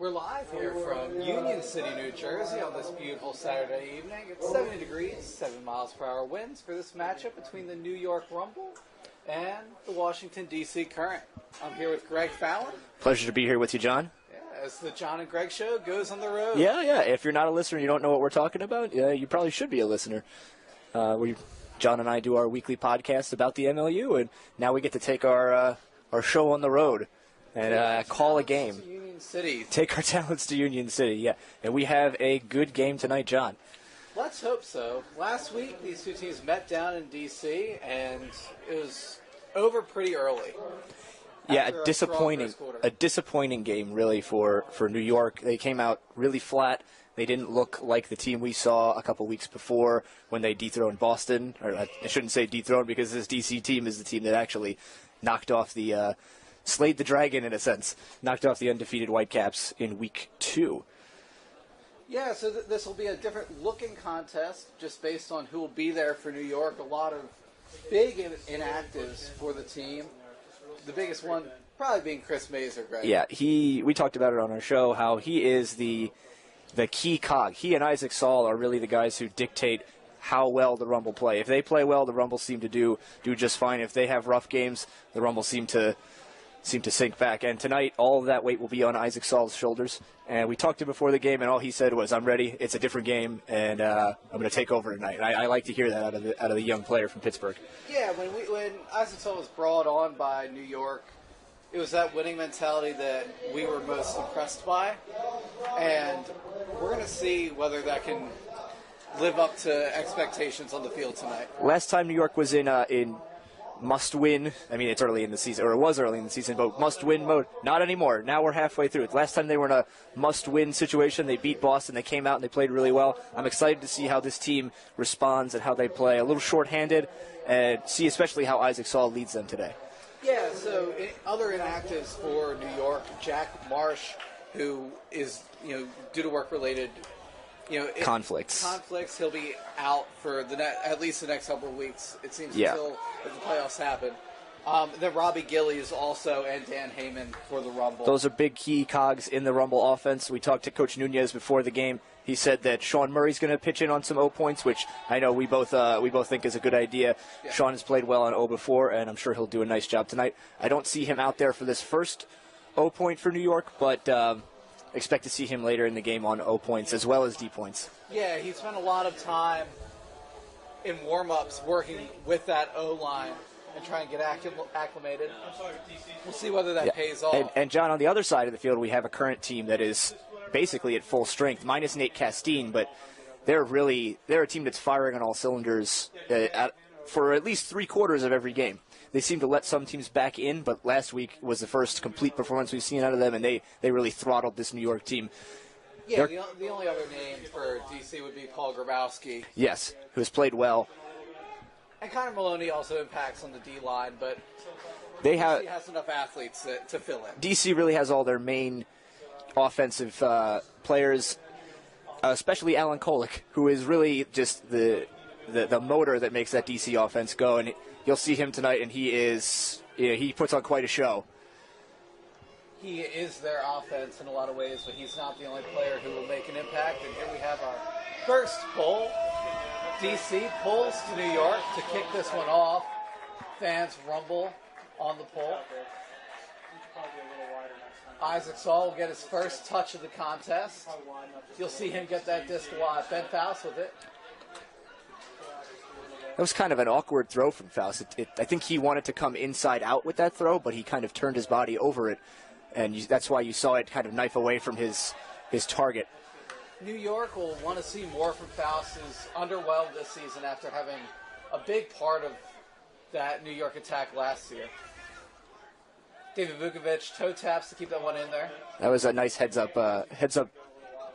We're live here from Union City, New Jersey on this beautiful Saturday evening. It's 70 degrees, 7 miles per hour winds for this matchup between the New York Rumble and the Washington, D.C. Current. I'm here with Greg Fallon. Pleasure to be here with you, John. Yeah, as the John and Greg show goes on the road. Yeah. If you're not a listener and you don't know what we're talking about, you probably should be a listener. John and I do our weekly podcast about the MLU, and now we get to take our show on the road and call a game. Union City. Take our talents to Union City, yeah. And we have a good game tonight, John. Let's hope so. Last week, these two teams met down in D.C., and it was over pretty early. Yeah, a disappointing game, really, for New York. They came out really flat. They didn't look like the team we saw a couple weeks before when they dethroned Boston. Or I shouldn't say dethroned, because this D.C. team is the team that actually knocked off slayed the dragon, in a sense, knocked off the undefeated Whitecaps in week 2. Yeah, so this will be a different-looking contest just based on who will be there for New York. A lot of big inactives for the team. The biggest one probably being Chris Mazur, Greg. Yeah, we talked about it on our show, how he is the key cog. He and Isaac Saul are really the guys who dictate how well the Rumble play. If they play well, the Rumble seem to do just fine. If they have rough games, the Rumble seem to sink back. And tonight, all of that weight will be on Isaac Saul's shoulders. And we talked to him before the game, and all he said was, "I'm ready. It's a different game, and I'm going to take over tonight." And I like to hear that out of the young player from Pittsburgh. Yeah, when Isaac Saul was brought on by New York, it was that winning mentality that we were most impressed by. And we're going to see whether that can live up to expectations on the field tonight. Last time New York was in must-win. I mean, it's early in the season, or it was early in the season, but must-win mode. Not anymore. Now we're halfway through it. Last time they were in a must-win situation, they beat Boston. They came out and they played really well. I'm excited to see how this team responds and how they play. A little short-handed, and see especially how Isaac Saul leads them today. Yeah, so other inactives for New York, Jack Marsh, who is, due to work-related conflicts. He'll be out for at least the next couple of weeks, it seems, until the playoffs happen. Then Robbie Gillies also, and Dan Heyman for the Rumble. Those are big key cogs in the Rumble offense. We talked to Coach Nunez before the game. He said that Sean Murray's going to pitch in on some O points, which I know we both think is a good idea. Yeah. Sean has played well on O before, and I'm sure he'll do a nice job tonight. I don't see him out there for this first O point for New York, but expect to see him later in the game on O points as well as D points. Yeah, he spent a lot of time in warm-ups working with that O-line and trying to get acclimated. We'll see whether that pays off. And John, on the other side of the field, we have a current team that is basically at full strength, minus Nate Castine, but they're a team that's firing on all cylinders for at least 3/4 of every game. They seem to let some teams back in, but last week was the first complete performance we've seen out of them, and they really throttled this New York team. Yeah, the only other name for D.C. would be Paul Grabowski. Yes, who has played well. And Connor Maloney also impacts on the D-line, but D.C. has enough athletes to fill in. D.C. really has all their main offensive players, especially Alan Kolek, who is really just the motor that makes that D.C. offense go, and you'll see him tonight, and he puts on quite a show. He is their offense in a lot of ways, but he's not the only player who will make an impact. And here we have our first poll. D.C. pulls to New York to kick this one off. Fans rumble on the poll. Isaac Saul will get his first touch of the contest. You'll see him get that disc wide. Ben Faust with it. That was kind of an awkward throw from Faust. I think he wanted to come inside out with that throw, but he kind of turned his body over it, and that's why you saw it kind of knife away from his target. New York will want to see more from Faust, who's underwhelmed this season after having a big part of that New York attack last year. David Vukovic toe taps to keep that one in there. That was a nice heads up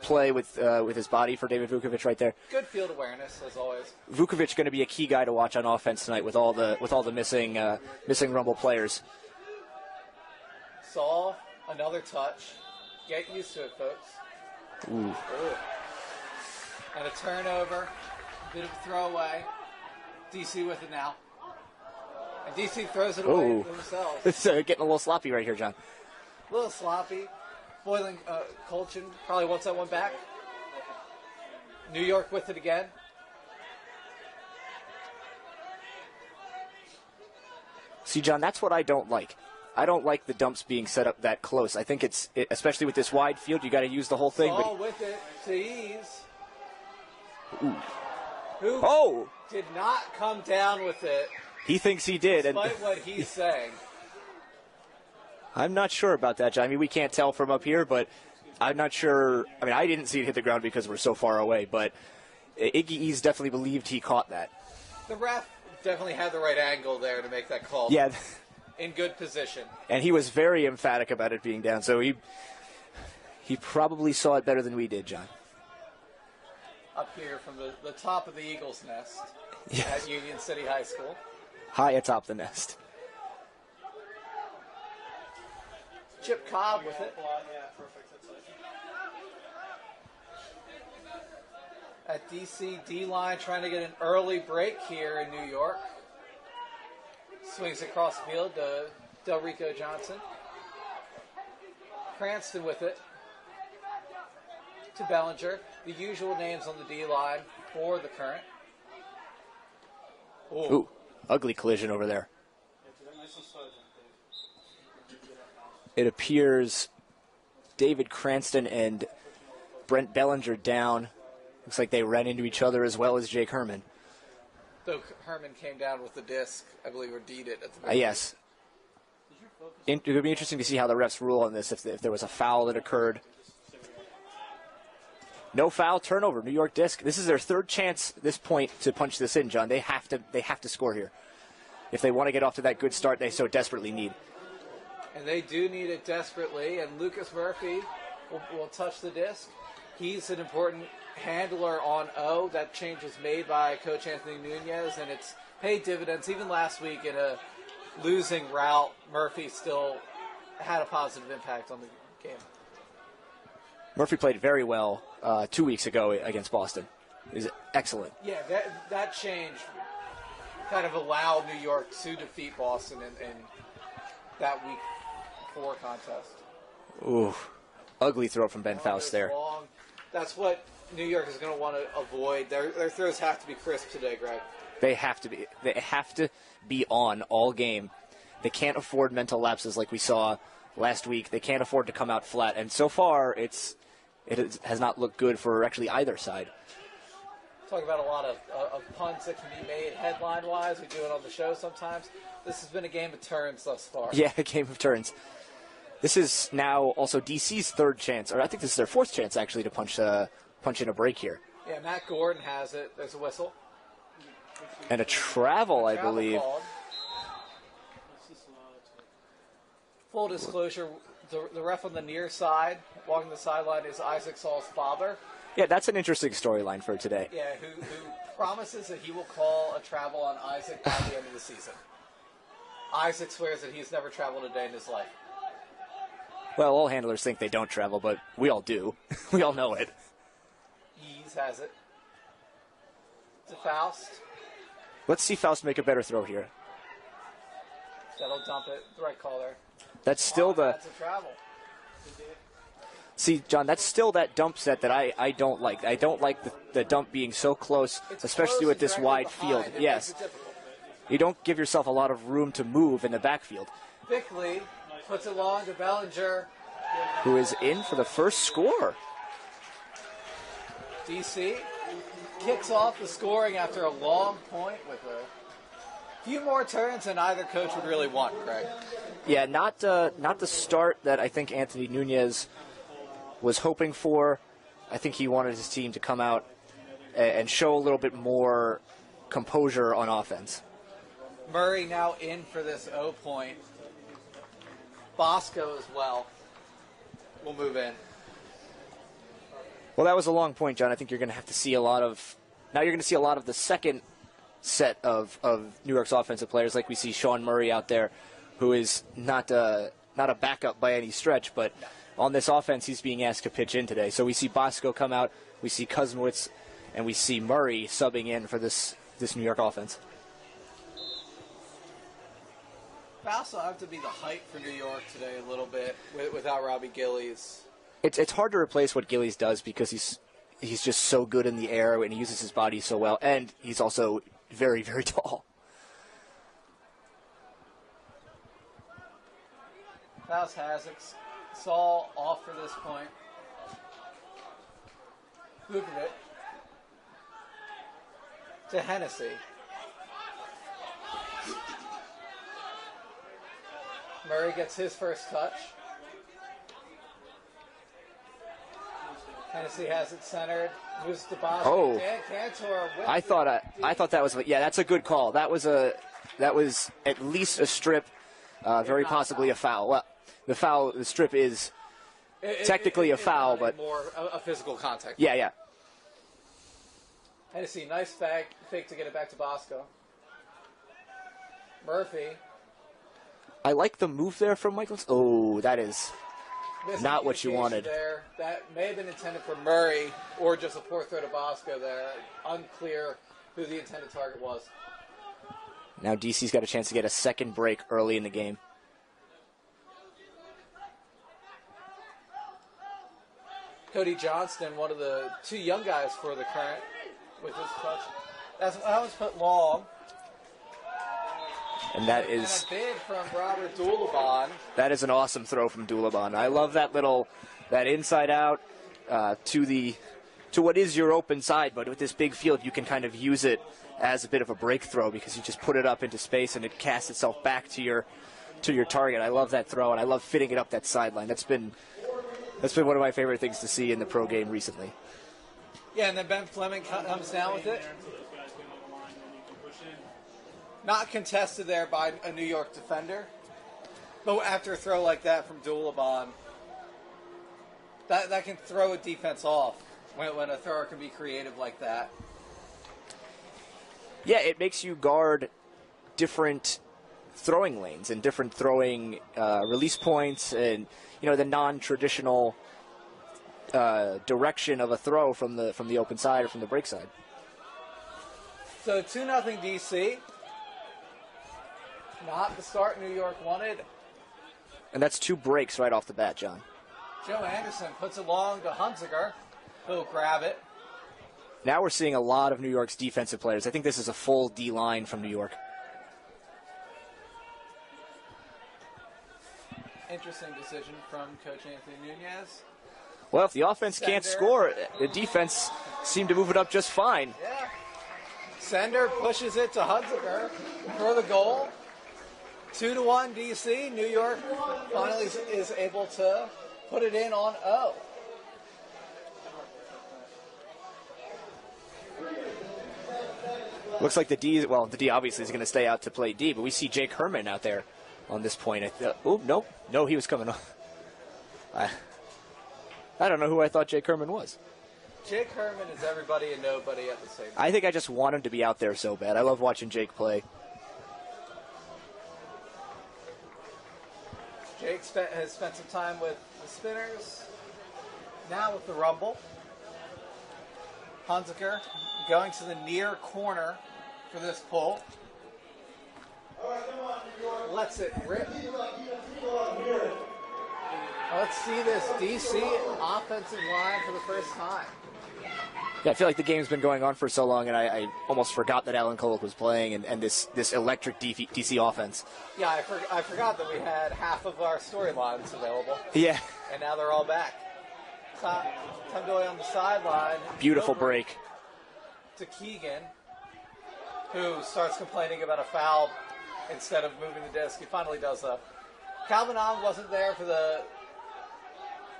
play with his body for David Vukovic right there. Good field awareness as always. Vukovic going to be a key guy to watch on offense tonight with all the missing Rumble players. Saul, another touch. Get used to it, folks. Ooh. And a turnover, a bit of a throwaway. DC with it now. And DC throws it away themselves. It's getting a little sloppy right here, John. A little sloppy. Boiling Colchin probably wants that one back. New York with it again. See, John, that's what I don't like. I don't like the dumps being set up that close. I think especially with this wide field, you got to use the whole thing. Saul with it to ease. Ooh. Who did not come down with it. He thinks he did. Despite what he's saying. I'm not sure about that, John. I mean, we can't tell from up here, but I'm not sure. I mean, I didn't see it hit the ground because we're so far away, but Iggy Ease definitely believed he caught that. The ref definitely had the right angle there to make that call. Yeah. In good position. And he was very emphatic about it being down, so he probably saw it better than we did, John. Up here from the top of the Eagles' nest at Union City High School. High atop the nest. Chip Cobb with it. At DC D-line trying to get an early break here in New York. Swings across the field to Delrico Johnson. Cranston with it to Bellinger. The usual names on the D-line for the Current. Ooh, ugly collision over there. It appears David Cranston and Brent Bellinger down. Looks like they ran into each other as well as Jake Herman. Though Herman came down with the disc, I believe, or D'd it at the beginning. Yes. It would be interesting to see how the refs rule on this, if there was a foul that occurred. No foul, turnover, New York disc. This is their third chance at this point to punch this in, John. They have to score here. If they want to get off to that good start they so desperately need. And they do need it desperately, and Lucas Murphy will touch the disc. He's an important handler on O. That change was made by Coach Anthony Nunez, and it's paid dividends. Even last week in a losing route, Murphy still had a positive impact on the game. Murphy played very well 2 weeks ago against Boston. He was excellent. Yeah, that change kind of allowed New York to defeat Boston in that week 4 contest. Ooh, ugly throw from Ben Faust there. Long. That's what New York is going to want to avoid. Their throws have to be crisp today, Greg. They have to be. They have to be on all game. They can't afford mental lapses like we saw last week. They can't afford to come out flat. And so far, it has not looked good for actually either side. Talk about a lot of puns that can be made headline-wise. We do it on the show sometimes. This has been a game of turns thus far. Yeah, a game of turns. This is now also DC's third chance, or I think this is their fourth chance actually to punch in a break here. Yeah, Matt Gordon has it. There's a whistle. And a travel, I believe. Called. Full disclosure, the ref on the near side, walking the sideline, is Isaac Saul's father. Yeah, that's an interesting storyline for today. Yeah, who promises that he will call a travel on Isaac by the end of the season. Isaac swears that he's never traveled a day in his life. Well, all handlers think they don't travel, but we all do. We all know it. Ease has it. To Faust. Let's see Faust make a better throw here. That'll dump it. The right call there. That's still That's a travel. See, John, that's still that dump set that I don't like. I don't like the dump being so close, It's especially close with this and wide directly field. behind. It Yes. makes it difficult. You don't give yourself a lot of room to move in the backfield. Bickley puts it long to Bellinger. Who is in for the first score. DC kicks off the scoring after a long point with a few more turns than either coach would really want, Greg. Yeah, not the start that I think Anthony Nunez was hoping for. I think he wanted his team to come out and show a little bit more composure on offense. Murray now in for this O point. Bosco as well will move in. Well, that was a long point, John. I think you're going to have to see a lot of... Now you're going to see a lot of the second set of New York's offensive players, like we see Sean Murray out there, who is not a backup by any stretch, but on this offense he's being asked to pitch in today. So we see Bosco come out, we see Kuzmowitz, and we see Murray subbing in for this New York offense. Faust will have to be the height for New York today a little bit without Robbie Gillies It's hard to replace what Gillies does because he's just so good in the air and he uses his body so well, and he's also very, very tall. Faust has it. Saul off for this point. Vukovic to Hennessy. Murray gets his first touch. Hennessy has it centered. Moves to Bosch. Oh. Dan Cantor. I thought that was, yeah, that's a good call. That was at least a strip, very possibly a foul. Well, the strip is technically a foul, but more a physical contact. Yeah. Hennessy, nice fake to get it back to Bosco. Murphy. I like the move there from Michaels. Oh, that is not what you wanted. There. That may have been intended for Murray or just a poor throw to Bosco there. Unclear who the intended target was. Now DC's got a chance to get a second break early in the game. Cody Johnston, one of the two young guys for the Current with his touch. That was put long. And that is a bid from Robert Dulabon. That is an awesome throw from Dulabon. I love that inside out to what is your open side, but with this big field, you can kind of use it as a bit of a break throw because you just put it up into space and it casts itself back to your target. I love that throw, and I love fitting it up that sideline. That's been one of my favorite things to see in the pro game recently. Yeah, and then Ben Fleming comes down with it. Not contested there by a New York defender. But after a throw like that from Dulabon, that can throw a defense off when a thrower can be creative like that. Yeah, it makes you guard different throwing lanes and different throwing release points and the non-traditional direction of a throw from the open side or from the break side. So 2-0 DC. Not the start New York wanted. And that's 2 breaks right off the bat, John. Joe Anderson puts it long to Hunziker. He'll grab it. Now we're seeing a lot of New York's defensive players. I think this is a full D line from New York. Interesting decision from Coach Anthony Nunez. Well, if the offense can't score, the defense seemed to move it up just fine. Yeah. Sender pushes it to Hunziker for the goal. 2-1 DC. New York finally is able to put it in on O. Looks like the D obviously is going to stay out to play D, but we see Jake Herman out there on this point. No, he was coming off. I don't know who I thought Jake Herman was. Jake Herman is everybody and nobody at the same time. I think I just want him to be out there so bad. I love watching Jake play. Jake has spent some time with the Spinners, now with the Rumble. Hunziker going to the near corner for this pull. Lets it rip. Let's see this DC offensive line for the first time. Yeah, I feel like the game's been going on for so long, and I almost forgot that Alan Kolek was playing and this electric DC offense. Yeah, I forgot that we had half of our storylines available. Yeah. And now they're all back. Tom Doyle on the sideline. Beautiful break. To Keegan, who starts complaining about a foul instead of moving the disc. He finally does, though. Calvin Ong wasn't there for the...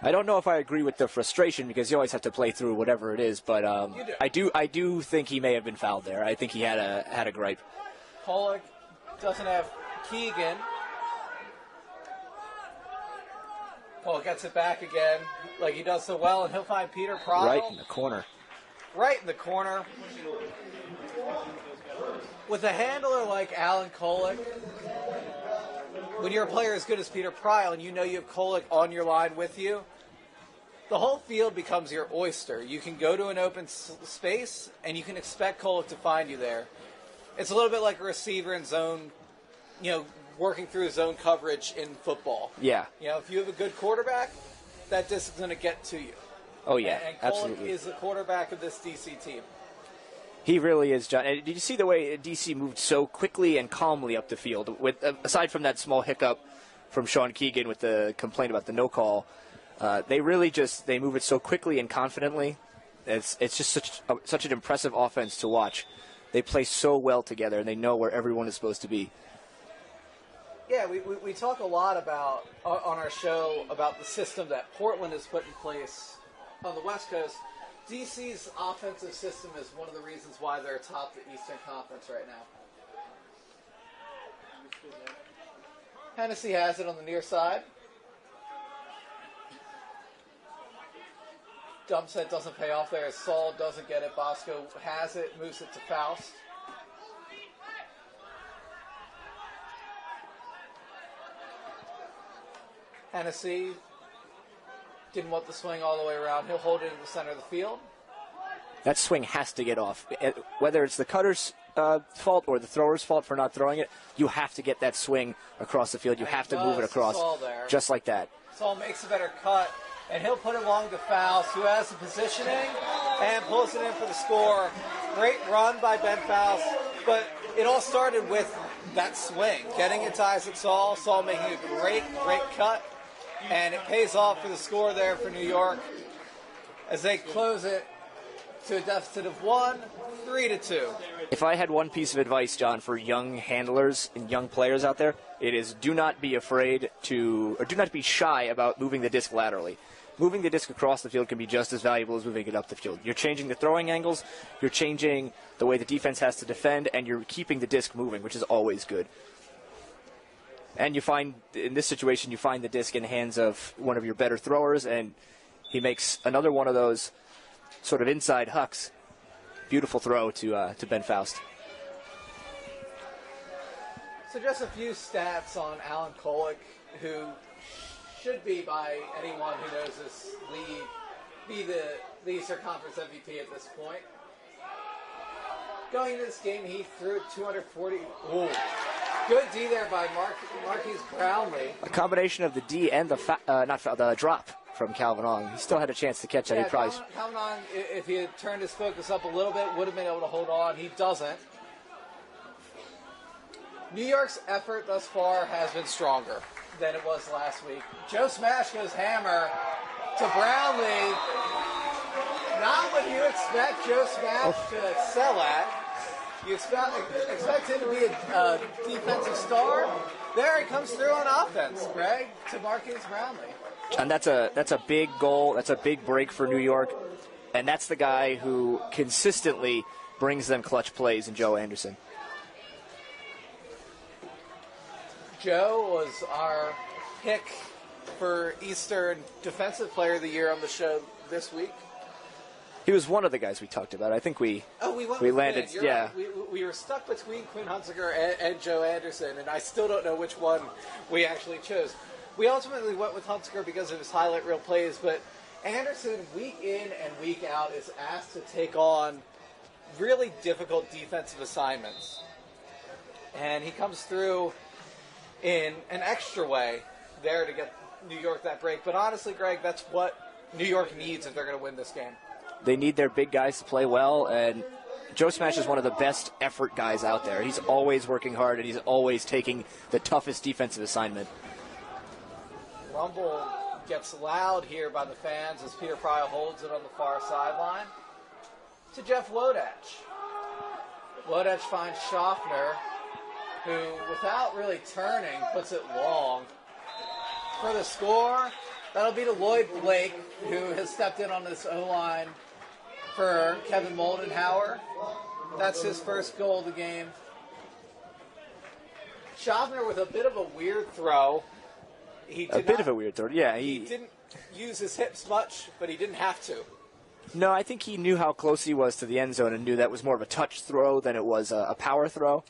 I don't know if I agree with the frustration because you always have to play through whatever it is, but I do think he may have been fouled there. I think he had a gripe. Kolek doesn't have Keegan. Kolek gets it back again like he does so well, and he'll find Peter Pryle. Right in the corner. Right in the corner. With a handler like Alan Kolek, when you're a player as good as Peter Pryle and you know you have Kolek on your line with you, the whole field becomes your oyster. You can go to an open space and you can expect Kolek to find you there. It's a little bit like a receiver in zone, working through zone coverage in football. Yeah. If you have a good quarterback, that disc is going to get to you. Oh, yeah, And Kolek absolutely. is the quarterback of this DC team. He really is, John. And did you see the way DC moved so quickly and calmly up the field? With aside from that small hiccup from Sean Keegan with the complaint about the no call, they really they move it so quickly and confidently. It's just such an impressive offense to watch. They play so well together, and they know where everyone is supposed to be. Yeah, we talk a lot about on our show about the system that Portland has put in place on the West Coast. DC's offensive system is one of the reasons why they're atop the Eastern Conference right now. Hennessy has it on the near side. Dump set doesn't pay off there. Saul doesn't get it. Bosco has it, moves it to Faust. Hennessy didn't want the swing all the way around. He'll hold it in the center of the field. That swing has to get off. Whether it's the cutter's fault or the thrower's fault for not throwing it, you have to get that swing across the field. You have to move it across just like that. Saul makes a better cut, and he'll put it along to Faust, who has the positioning and pulls it in for the score. Great run by Ben Faust, but it all started with that swing, getting it to Isaac Saul. Saul making a great cut, and it pays off for the score there for New York as they close it to a deficit of 1, 3-2. If I had one piece of advice, John, for young handlers and young players out there, it is do not be shy about moving the disc laterally. Moving the disc across the field can be just as valuable as moving it up the field. You're changing the throwing angles, you're changing the way the defense has to defend, and you're keeping the disc moving, which is always good. And you find, in this situation, you find the disc in the hands of one of your better throwers, and he makes another one of those sort of inside hucks. Beautiful throw to Ben Faust. So just a few stats on Alan Kolek, who should be, by anyone who knows this league, be the Eastern Conference MVP at this point. Going into this game, he threw 240. Ooh. Good D there by Marquise Brownlee. A combination of the D and the drop from Calvin Ong. He still had a chance to catch that. Yeah, he probably Calvin Ong, if he had turned his focus up a little bit, would have been able to hold on. He doesn't. New York's effort thus far has been stronger than it was last week. Joe Smash goes hammer to Brownlee. Not what you expect Joe Smash to sell at. You expect him to be a defensive star. There he comes through on offense, Greg, to Marquise Brownlee. And that's a big goal. That's a big break for New York. And that's the guy who consistently brings them clutch plays in Joe Anderson. Joe was our pick for Eastern Defensive Player of the Year on the show this week. He was one of the guys we talked about. I think we landed. Yeah, right. We were stuck between Quinn Hunziker and Joe Anderson, and I still don't know which one we actually chose. We ultimately went with Hunziker because of his highlight reel plays, but Anderson, week in and week out, is asked to take on really difficult defensive assignments. And he comes through in an extra way there to get New York that break. But honestly, Greg, that's what New York needs if they're going to win this game. They need their big guys to play well, and Joe Smash is one of the best effort guys out there. He's always working hard, and he's always taking the toughest defensive assignment. Rumble gets loud here by the fans as Peter Pryal holds it on the far sideline to Jeff Wodach. Wodach finds Schaffner, who, without really turning, puts it long. For the score, that'll be to Lloyd Blake, who has stepped in on this O-line for Kevin Moldenhauer. That's his first goal of the game. Schaffner with a bit of a weird throw. He didn't use his hips much, but he didn't have to. No, I think he knew how close he was to the end zone and knew that was more of a touch throw than it was a power throw.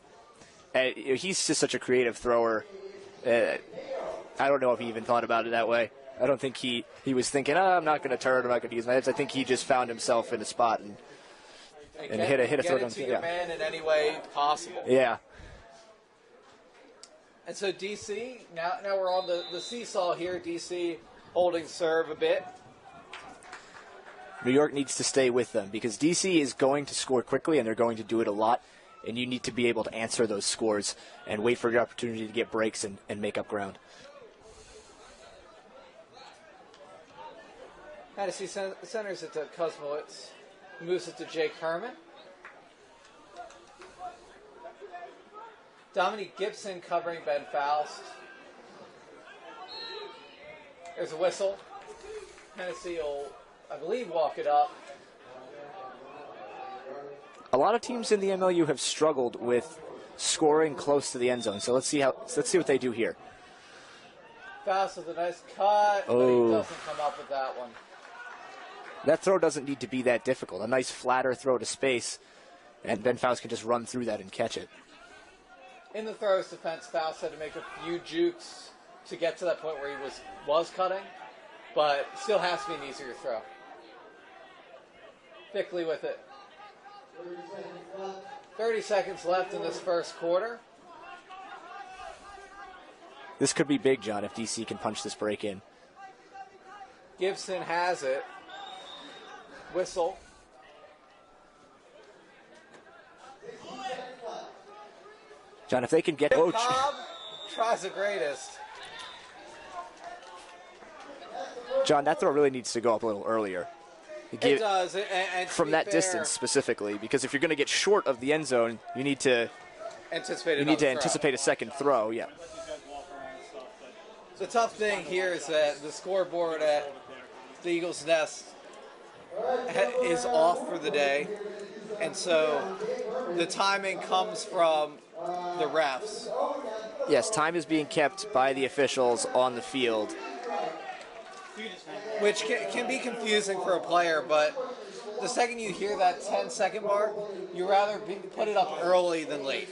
And he's just such a creative thrower. I don't know if he even thought about it that way. I don't think he was thinking, I'm not going to turn, I'm not going to use my hips. I think he just found himself in a spot and hit a throw. Get it to your man in any way possible. Yeah. And so DC, now we're on the seesaw here. DC holding serve a bit. New York needs to stay with them because DC is going to score quickly, and they're going to do it a lot, and you need to be able to answer those scores and wait for your opportunity to get breaks and make up ground. Hennessy centers it to Kuzmowicz. Moves it to Jake Herman. Dominique Gibson covering Ben Faust. There's a whistle. Hennessy will, I believe, walk it up. A lot of teams in the MLU have struggled with scoring close to the end zone, so let's see what they do here. Faust with a nice cut, but he doesn't come up with that one. That throw doesn't need to be that difficult. A nice flatter throw to space, and Ben Faust can just run through that and catch it. In the throws defense, Faust had to make a few jukes to get to that point where he was cutting, but still has to be an easier throw. Bickley with it. 30 seconds left in this first quarter. This could be big, John, if DC can punch this break in. Gibson has it. Whistle. John, if they can get... Cobb tries the greatest. John, that throw really needs to go up a little earlier. It does. And from that distance specifically, because if you're going to get short of the end zone, you need to anticipate a second throw. Yeah. The tough thing here is that the scoreboard at the Eagles' Nest is off for the day, and so the timing comes from the refs. Yes, time is being kept by the officials on the field, which can be confusing for a player, but the second you hear that 10-second mark, you'd rather put it up early than late.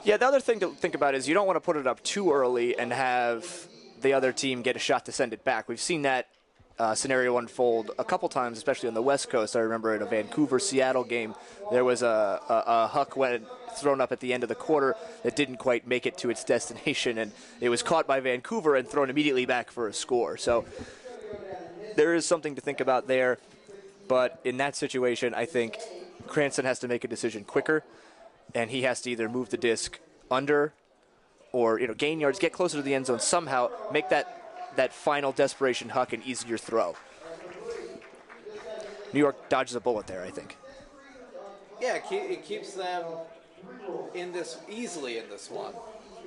Yeah, the other thing to think about is you don't want to put it up too early and have the other team get a shot to send it back. We've seen that scenario unfold a couple times, especially on the West Coast. I remember in a Vancouver-Seattle game, there was a huck thrown up at the end of the quarter that didn't quite make it to its destination, and it was caught by Vancouver and thrown immediately back for a score. So there is something to think about there, but in that situation, I think Cranston has to make a decision quicker, and he has to either move the disc under or gain yards, get closer to the end zone somehow, make that final desperation huck an easier throw. New York dodges a bullet there, I think. Yeah, it keeps them easily in this one.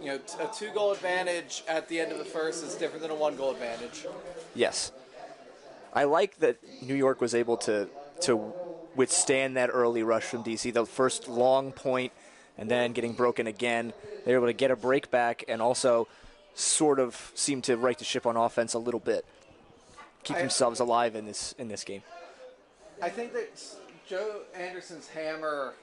A 2-goal advantage at the end of the first is different than a 1-goal advantage. Yes. I like that New York was able to withstand that early rush from DC, the first long point and then getting broken again. They were able to get a break back and also sort of seem to right the ship on offense a little bit, keep themselves alive in this game. I think that Joe Anderson's hammer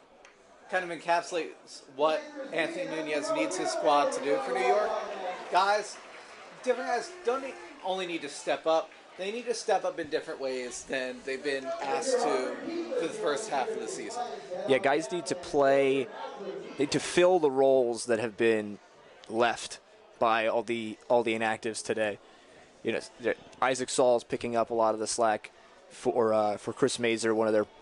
kind of encapsulates what Anthony Nunez needs his squad to do for New York. Different guys don't only need to step up. They need to step up in different ways than they've been asked to for the first half of the season. Yeah, guys need to fill the roles that have been left by all the inactives today. Isaac Saul's picking up a lot of the slack for Chris Mazer.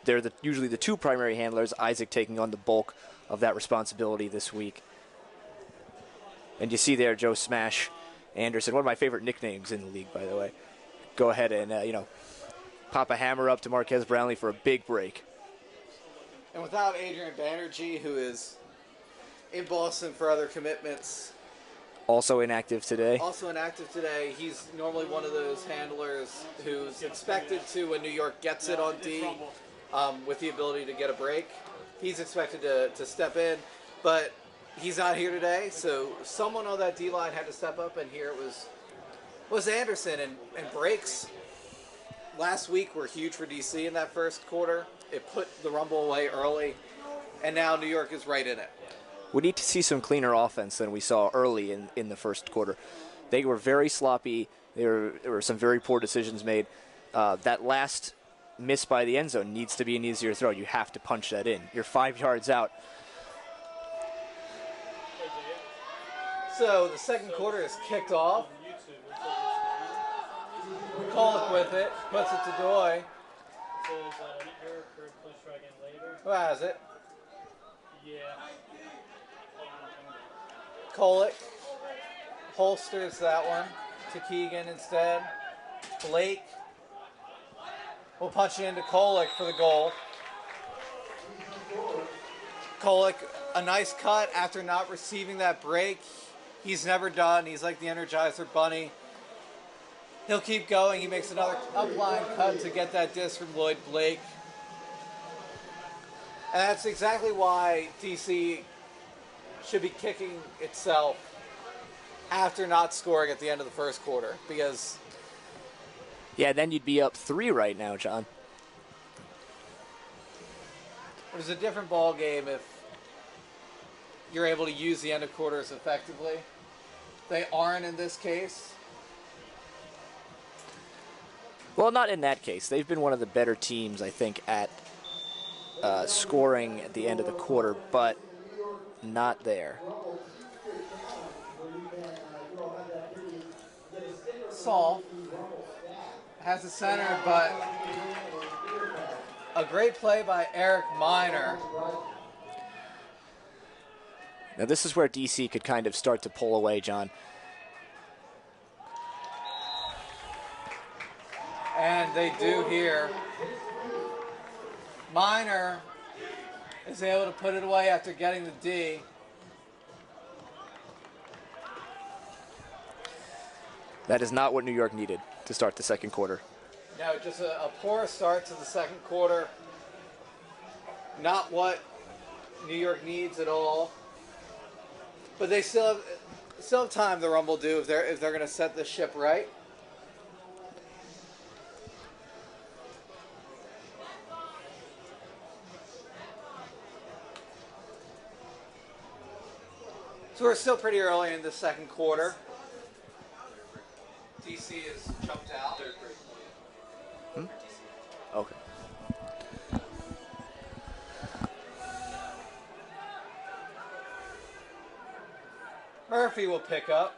They're usually the two primary handlers. Isaac taking on the bulk of that responsibility this week. And you see there Joe Smash Anderson, one of my favorite nicknames in the league, by the way. Go ahead and pop a hammer up to Marquez Brownlee for a big break. And without Adrian Banerjee, who is in Boston for other commitments. Also inactive today. He's normally one of those handlers who's expected to, when New York gets it on D, with the ability to get a break, he's expected to step in. But he's not here today, so someone on that D-line had to step up, and here it was Anderson. And breaks last week were huge for DC in that first quarter. It put the Rumble away early, and now New York is right in it. We need to see some cleaner offense than we saw early in the first quarter. They were very sloppy. There were some very poor decisions made. That last miss by the end zone needs to be an easier throw. You have to punch that in. You're 5 yards out. So the second quarter is kicked off. Kolek with it, puts it to Doy. Who has it? Kolek holsters that one to Keegan instead. Blake will punch it into Kolek for the goal. Kolek, a nice cut after not receiving that break. He's never done. He's like the Energizer Bunny. He'll keep going. He makes another upline cut to get that disc from Lloyd Blake. And that's exactly why DC should be kicking itself after not scoring at the end of the first quarter. Because... yeah, then you'd be up 3 right now, John. it was a different ball game if you're able to use the end of quarters effectively. They aren't in this case. Well, not in that case. They've been one of the better teams, I think, at scoring at the end of the quarter, but not there. Saul has the center, but a great play by Eric Miner. Now, this is where DC could kind of start to pull away, John. And they do here. Miner is able to put it away after getting the D. That is not what New York needed to start the second quarter. No, just a poor start to the second quarter. Not what New York needs at all. But they still have time, the Rumble do, if they're going to set this ship right. So we're still pretty early in the second quarter. DC has jumped out. Okay. Murphy will pick up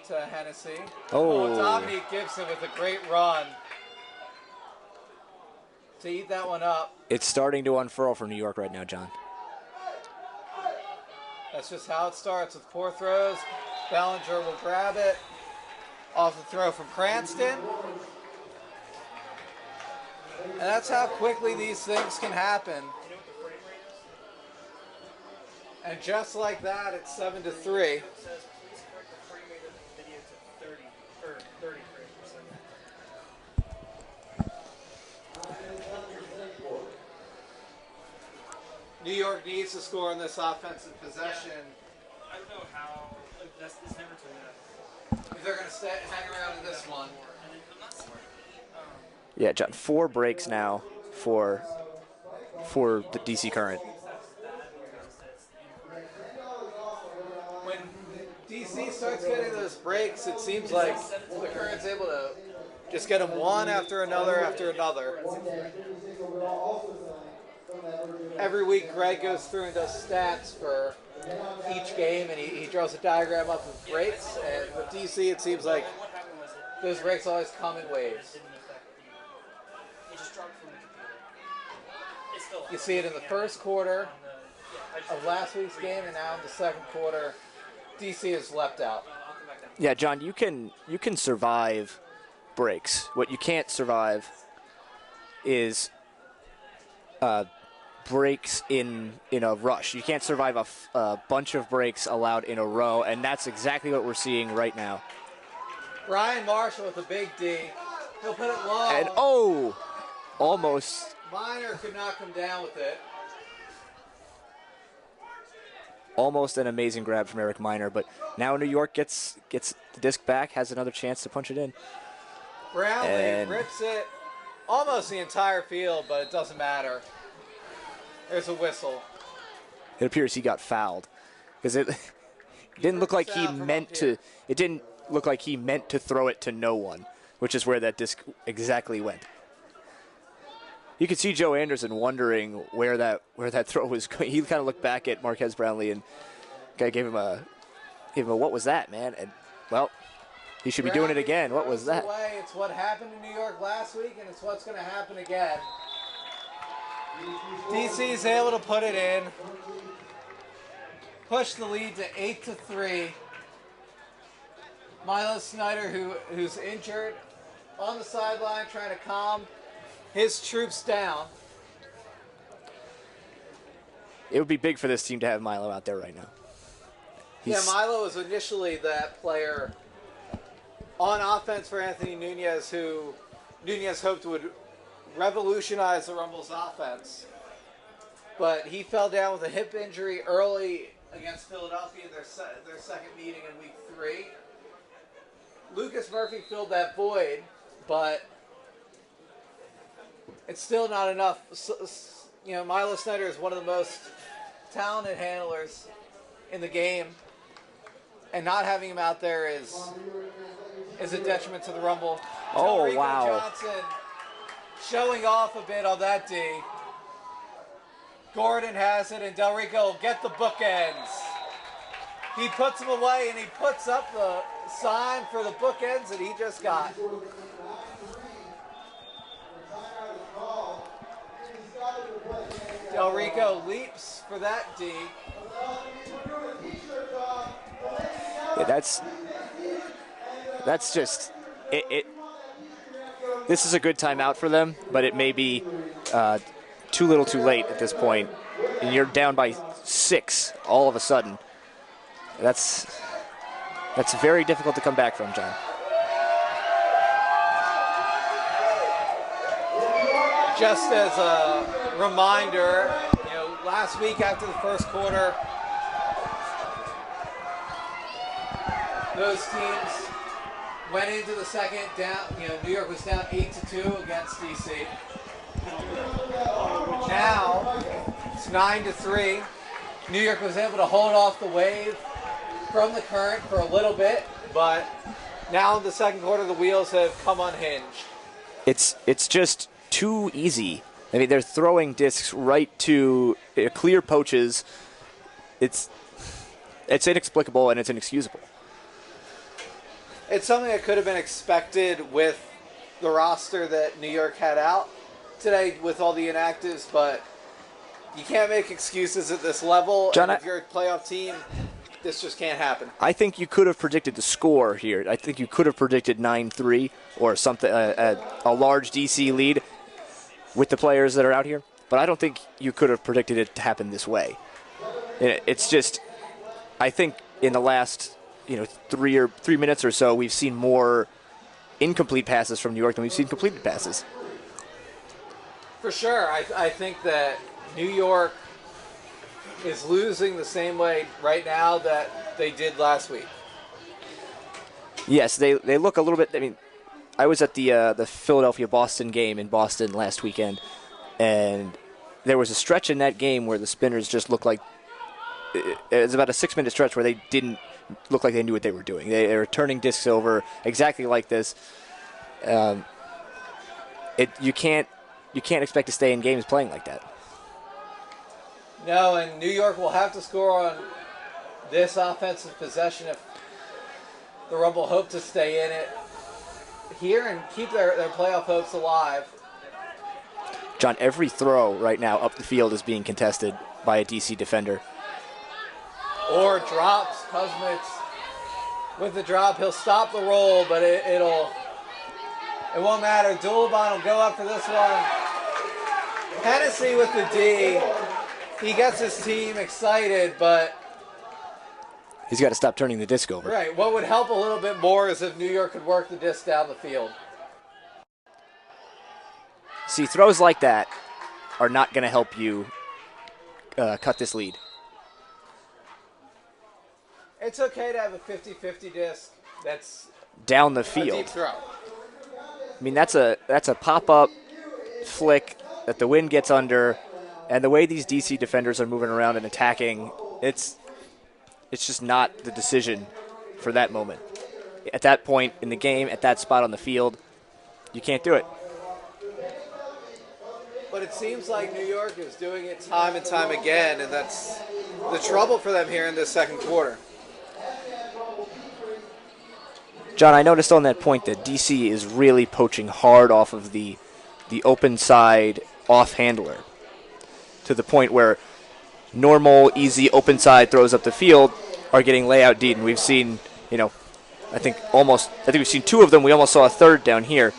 to Hennessy. Oh. Dominique Gibson with a great run to eat that one up. It's starting to unfurl for New York right now, John. That's just how it starts with 4 throws. Bellinger will grab it off the throw from Cranston. And that's how quickly these things can happen. And just like that, it's 7-3. New York needs to score in this offensive possession. I don't know how. Like, it's never told me that. If they're going to hang around in this one. Yeah, John, 4 breaks now for the DC Current. When DC starts getting those breaks, it seems like the Current's able to just get them one after another after another. Every week, Greg goes through and does stats for each game, and he draws a diagram up of breaks. And with DC, it seems like those breaks always come in waves. You see it in the first quarter of last week's game, and now in the second quarter, DC has leapt out. Yeah, John, you can survive breaks. What you can't survive is breaks in a rush. You can't survive a bunch of breaks allowed in a row, and that's exactly what we're seeing right now. Ryan Marshall with a big D. He'll put it low. And almost. Miner could not come down with it. Almost an amazing grab from Eric Miner, but now New York gets the disc back, has another chance to punch it in. Brownlee rips it almost the entire field, but it doesn't matter. There's a whistle. It appears he got fouled because it didn't look like he meant to. It didn't look like he meant to throw it to no one, which is where that disc exactly went. You could see Joe Anderson wondering where that throw was going. He kind of looked back at Marquez Brownlee and kind of gave him a what was that, man? And well, He should be doing it again. What was that? Away. It's what happened in New York last week, and it's what's going to happen again. DC's able to put it in. Push the lead to 8-3. Milo Snyder, who's injured, on the sideline trying to calm his troops down. It would be big for this team to have Milo out there right now. Milo was initially that player on offense for Anthony Nunez who Nunez hoped would revolutionize the Rumble's offense. But he fell down with a hip injury early against Philadelphia in their second meeting in week 3. Lucas Murphy filled that void, but it's still not enough. Milo Snyder is one of the most talented handlers in the game, and not having him out there is a detriment to the Rumble. Oh, Rico wow. Johnson showing off a bit on that D. Gordon has it, and Del Rico will get the bookends. He puts them away, and he puts up the sign for the bookends that he just got. Del Rico leaps for that D. Yeah, that's just it. This is a good timeout for them, but it may be too little too late at this point. And you're down by 6 all of a sudden. That's very difficult to come back from, John. Just as a reminder, last week after the first quarter, those teams went into the second down. New York was down 8-2 against DC. Now it's 9-3. New York was able to hold off the wave from the current for a little bit, but now in the second quarter, the wheels have come unhinged. It's just too easy. I mean, they're throwing discs right to clear poaches. It's inexplicable and it's inexcusable. It's something that could have been expected with the roster that New York had out today with all the inactives, but you can't make excuses at this level. John, and if you're a playoff team, this just can't happen. I think you could have predicted the score here. I think you could have predicted 9-3 or something, a large DC lead with the players that are out here, but I don't think you could have predicted it to happen this way. It's just, I think in the last 3 minutes or so, we've seen more incomplete passes from New York than we've seen completed passes. For sure. I think that New York is losing the same way right now that they did last week. Yes, they look a little bit. I mean, I was at the Philadelphia-Boston game in Boston last weekend, and there was a stretch in that game where the Spinners just looked like it was about a 6-minute stretch where they didn't look like they knew what they were doing. They were turning discs over exactly like this. You can't expect to stay in games playing like that. No, and New York will have to score on this offensive possession if the Rumble hope to stay in it here and keep their playoff hopes alive. John, every throw right now up the field is being contested by a DC defender. Or drops. Kuzmich with the drop. He'll stop the roll, but it won't matter. Dulabon will go up for this one. Hennessy with the D. He gets his team excited, but he's got to stop turning the disc over. Right. What would help a little bit more is if New York could work the disc down the field. See, throws like that are not going to help you cut this lead. It's okay to have a 50-50 disc that's down the a field. deep throw. I mean, that's a pop-up flick that the wind gets under, and the way these DC defenders are moving around and attacking, it's just not the decision for that moment. At that point in the game, at that spot on the field, you can't do it. But it seems like New York is doing it time and time again, and that's the trouble for them here in this second quarter. John, I noticed on that point that DC is really poaching hard off of the open side off handler to the point where normal, easy open side throws up the field are getting layout deed, and we've seen, I think we've seen 2 of them. We almost saw a third down here.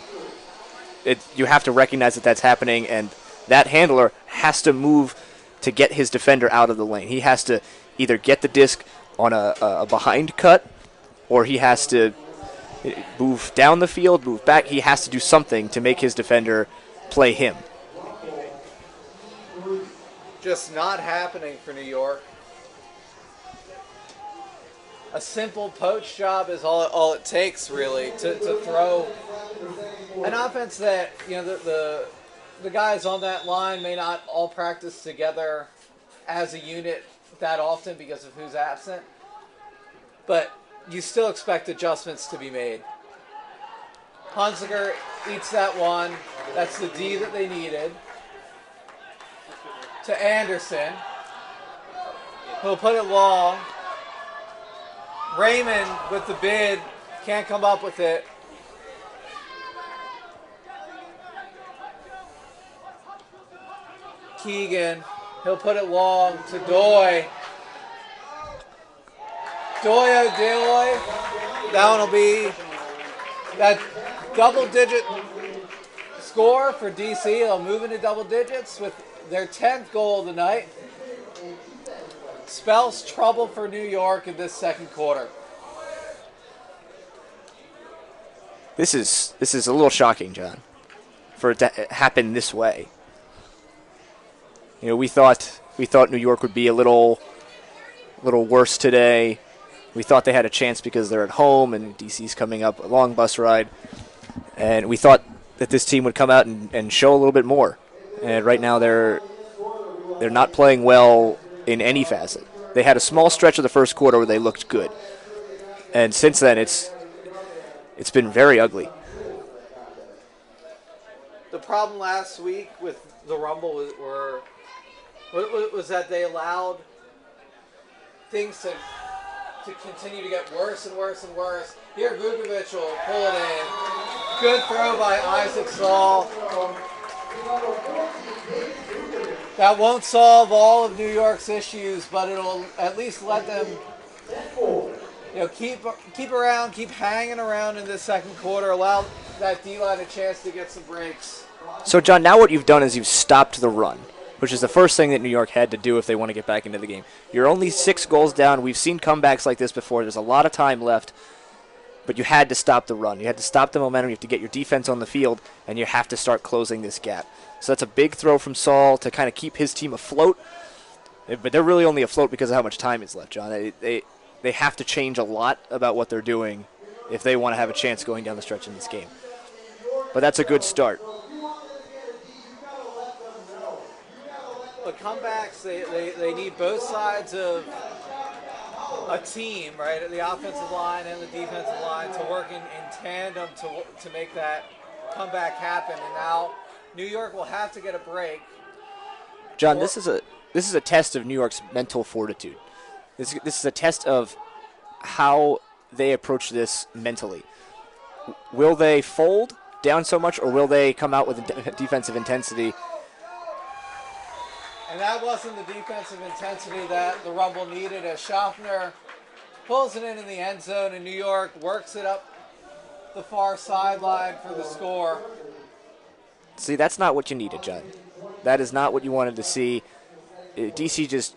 You have to recognize that that's happening, and that handler has to move to get his defender out of the lane. He has to either get the disc on a behind cut, or he has to move down the field, move back. He has to do something to make his defender play him. Just not happening for New York. A simple poach job is all it takes, really, to throw an offense that, the guys on that line may not all practice together as a unit that often because of who's absent, but you still expect adjustments to be made. Hunziker eats that one. That's the D that they needed. To Anderson. He'll put it long. Raymond with the bid. Can't come up with it. Keegan. He'll put it long to Doy. Doy. That one will be that double-digit score for DC. They'll move into double digits with their 10th goal of the night. Spells trouble for New York in this second quarter. This is a little shocking, John, for it to happen this way. We thought New York would be a little worse today. We thought they had a chance because they're at home and DC's coming up a long bus ride, and we thought that this team would come out and show a little bit more. And right now they're not playing well in any facet. They had a small stretch of the first quarter where they looked good, and since then it's been very ugly. The problem last week with the Rumble was that they allowed things to continue to get worse and worse and worse. Here, Vukovic will pull it in. Good throw by Isaac Saul. That won't solve all of New York's issues, but it'll at least let them keep around, keep hanging around in this second quarter, allow that D-line a chance to get some breaks. So, John, now what you've done is you've stopped the run, which is the first thing that New York had to do if they want to get back into the game. You're only 6 goals down. We've seen comebacks like this before. There's a lot of time left, but you had to stop the run. You had to stop the momentum. You have to get your defense on the field, and you have to start closing this gap. So that's a big throw from Saul to kind of keep his team afloat. But they're really only afloat because of how much time is left, John. They have to change a lot about what they're doing if they want to have a chance going down the stretch in this game. But that's a good start. But comebacks, they need both sides of a team, right? The offensive line and the defensive line to work in tandem to make that comeback happen. And now New York will have to get a break. John, this is a test of New York's mental fortitude. This is a test of how they approach this mentally. Will they fold down so much, or will they come out with defensive intensity? And that wasn't the defensive intensity that the Rumble needed, as Schaffner pulls it in the end zone, and New York works it up the far sideline for the score. See, that's not what you needed, John. That is not what you wanted to see. DC just,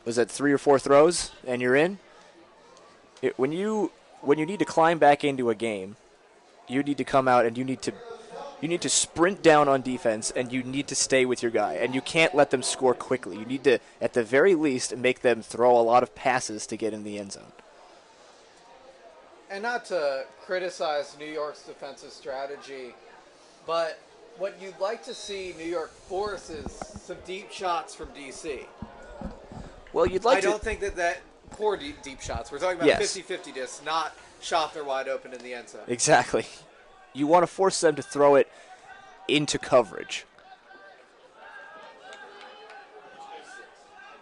was that 3 or 4 throws, and you're in? When you need to climb back into a game, you need to come out and you need to sprint down on defense, and you need to stay with your guy, and you can't let them score quickly. You need to, at the very least, make them throw a lot of passes to get in the end zone. And not to criticize New York's defensive strategy, but what you'd like to see New York force is some deep shots from DC. Well, I don't think that poor deep shots. We're talking about 50-50 discs, not Schaffner wide open in the end zone. Exactly. You want to force them to throw it into coverage.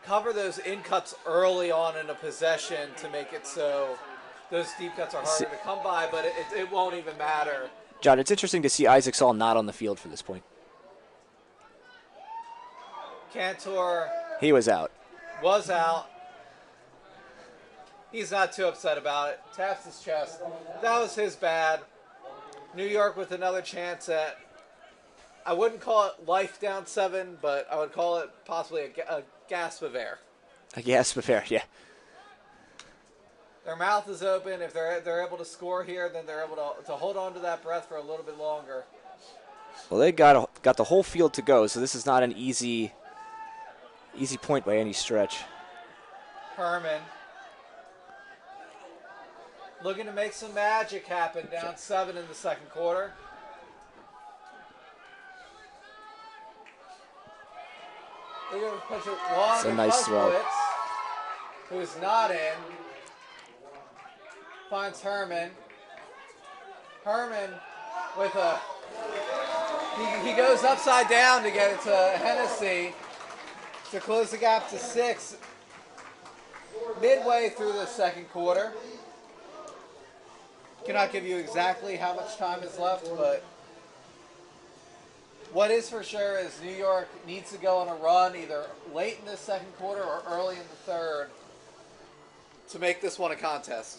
Cover those in cuts early on in a possession to make it so those deep cuts are harder to come by, but it won't even matter. John, it's interesting to see Isaac Saul not on the field for this point. Cantor He was out. was out. He's not too upset about it. Taps his chest. That was his bad. New York with another chance at, I wouldn't call it life down 7, but I would call it possibly a gasp of air. A gasp of air, yeah. Their mouth is open. If they're able to score here, then they're able to hold on to that breath for a little bit longer. Well, they got the whole field to go, so this is not an easy point by any stretch. Herman looking to make some magic happen, down 7 in the second quarter. They're going to push it long. It's a nice throw. Who's not in. Finds Herman. Herman with a... He goes upside down to get it to Hennessy to close the gap to 6. Midway through the second quarter. Cannot give you exactly how much time is left, but what is for sure is New York needs to go on a run either late in the second quarter or early in the third to make this one a contest.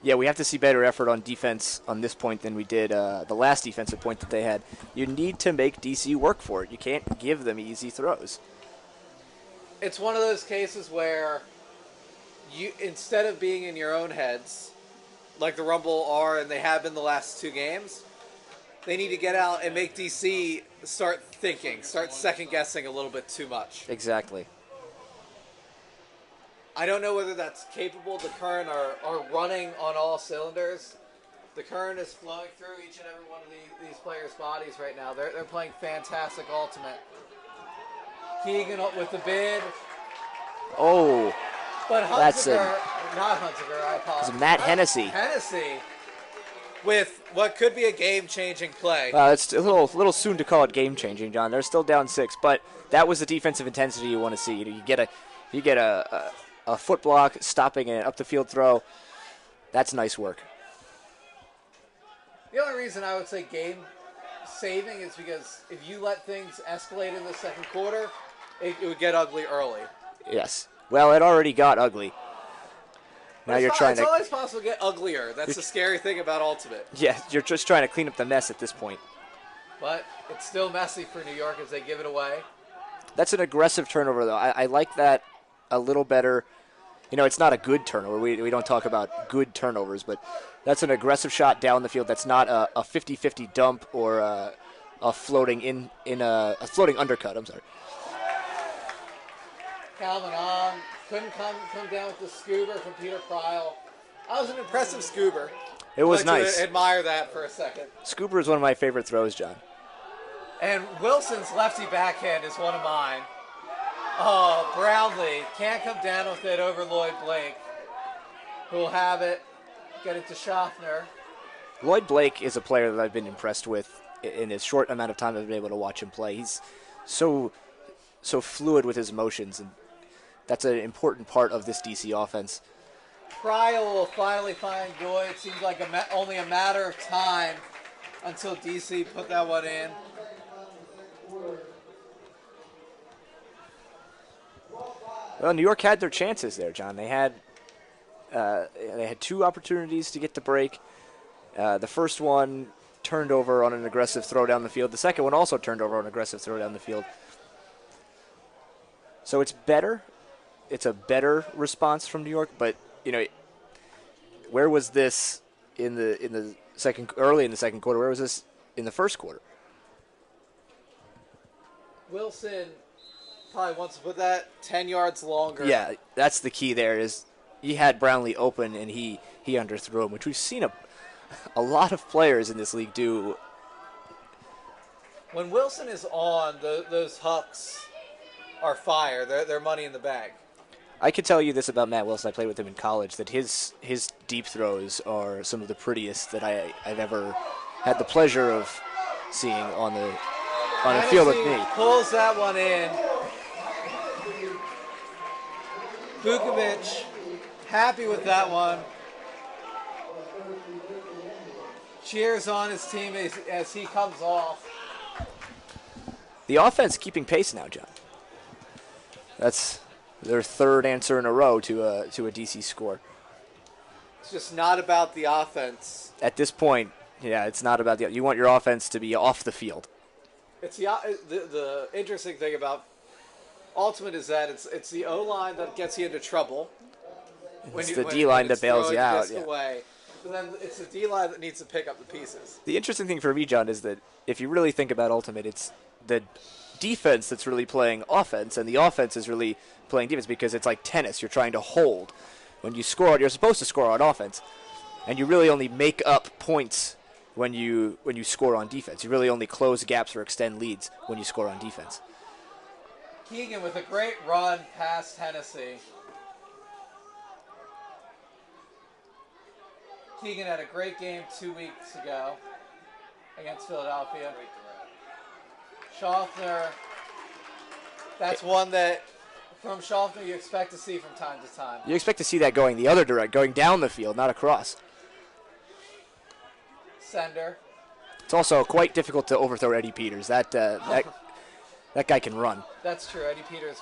Yeah, we have to see better effort on defense on this point than we did the last defensive point that they had. You need to make DC work for it. You can't give them easy throws. It's one of those cases where you, instead of being in your own heads, like the Rumble are and they have been the last 2 games, they need to get out and make DC start thinking, start second-guessing a little bit too much. Exactly. I don't know whether that's capable. The Current are running on all cylinders. The Current is flowing through each and every one of these players' bodies right now. They're playing fantastic ultimate. Keegan with the bid. Oh, But That's Hunziker, not Hunziker, I apologize. it's Matt Hennessy. Hennessy with what could be a game-changing play. It's a little soon to call it game-changing, John. They're still down 6, but that was the defensive intensity you want to see. You get a foot block, stopping an up-the-field throw. That's nice work. The only reason I would say game-saving is because if you let things escalate in the second quarter, it would get ugly early. Yes. Well, it already got ugly. Now you're trying It's to... always possible to get uglier. That's the scary thing about Ultimate. Yeah, you're just trying to clean up the mess at this point. But it's still messy for New York as they give it away. That's an aggressive turnover, though. I like that a little better. You know, it's not a good turnover. We don't talk about good turnovers, but that's an aggressive shot down the field. That's not a 50-50 dump or a floating a floating undercut. I'm sorry. Calvin on. Couldn't come down with the scuba from Peter Pryl. That was an impressive scuba. It was I'd like nice. to admire that for a second. Scuba is one of my favorite throws, John. And Wilson's lefty backhand is one of mine. Oh, Brownlee can't come down with it over Lloyd Blake, who will have it. Get it to Schaffner. Lloyd Blake is a player that I've been impressed with in his short amount of time I've been able to watch him play. He's so fluid with his motions, and that's an important part of this DC offense. Pryl will finally find Goy. It seems like only a matter of time until DC put that one in. Well, New York had their chances there, John. They had 2 opportunities to get the break. The first one turned over on an aggressive throw down the field. The second one also turned over on an aggressive throw down the field. So it's better. It's a better response from New York, but you know, where was this in the early in the second quarter? Where was this in the first quarter? Wilson probably wants to put that 10 yards longer. Yeah, that's the key there is he had Brownlee open and he underthrew him, which we've seen a lot of players in this league do. When Wilson is on, those hucks are fire. They're money in the bag. I could tell you this about Matt Wilson. I played with him in college, that his deep throws are some of the prettiest that I've ever had the pleasure of seeing on the field with me. Pulls that one in. Vukovic happy with that one. cheers on his team as he comes off. The offense keeping pace now, John. That's their third answer in a row to a DC score. It's just not about the offense. At this point, yeah, it's not about you want your offense to be off the field. It's the interesting thing about Ultimate is that it's the O-line that gets you into trouble. It's the D-line that bails you out. Yeah. Away. But then it's the D-line that needs to pick up the pieces. The interesting thing for me, John, is that if you really think about Ultimate, it's the defense that's really playing offense, and the offense is really playing defense because it's like tennis. You're trying to hold. When you score, you're supposed to score on offense, and you really only make up points when you score on defense. You really only close gaps or extend leads when you score on defense. Keegan with a great run past Hennessy. Keegan had a great game 2 weeks ago against Philadelphia. Schaffner, that's one that from Schaffner you expect to see from time to time. You expect to see that going the other direction, going down the field, not across. Sender. It's also quite difficult to overthrow Eddie Peters. That guy can run. That's true. Eddie Peters,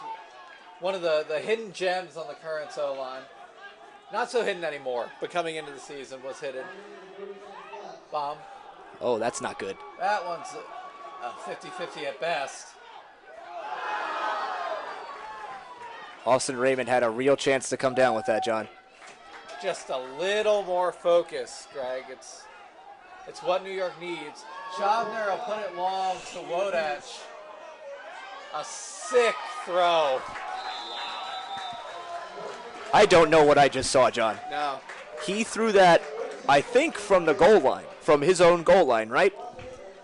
one of the hidden gems on the current O-line. Not so hidden anymore, but coming into the season was hidden. Bomb. Oh, that's not good. That one's a 50-50 at best. Austin Raymond had a real chance to come down with that, John. Just a little more focus, Greg. It's what New York needs. Schaffner will put it long to Wodach. A sick throw. I don't know what I just saw, John. No. He threw that, I think, from the goal line, from his own goal line, right?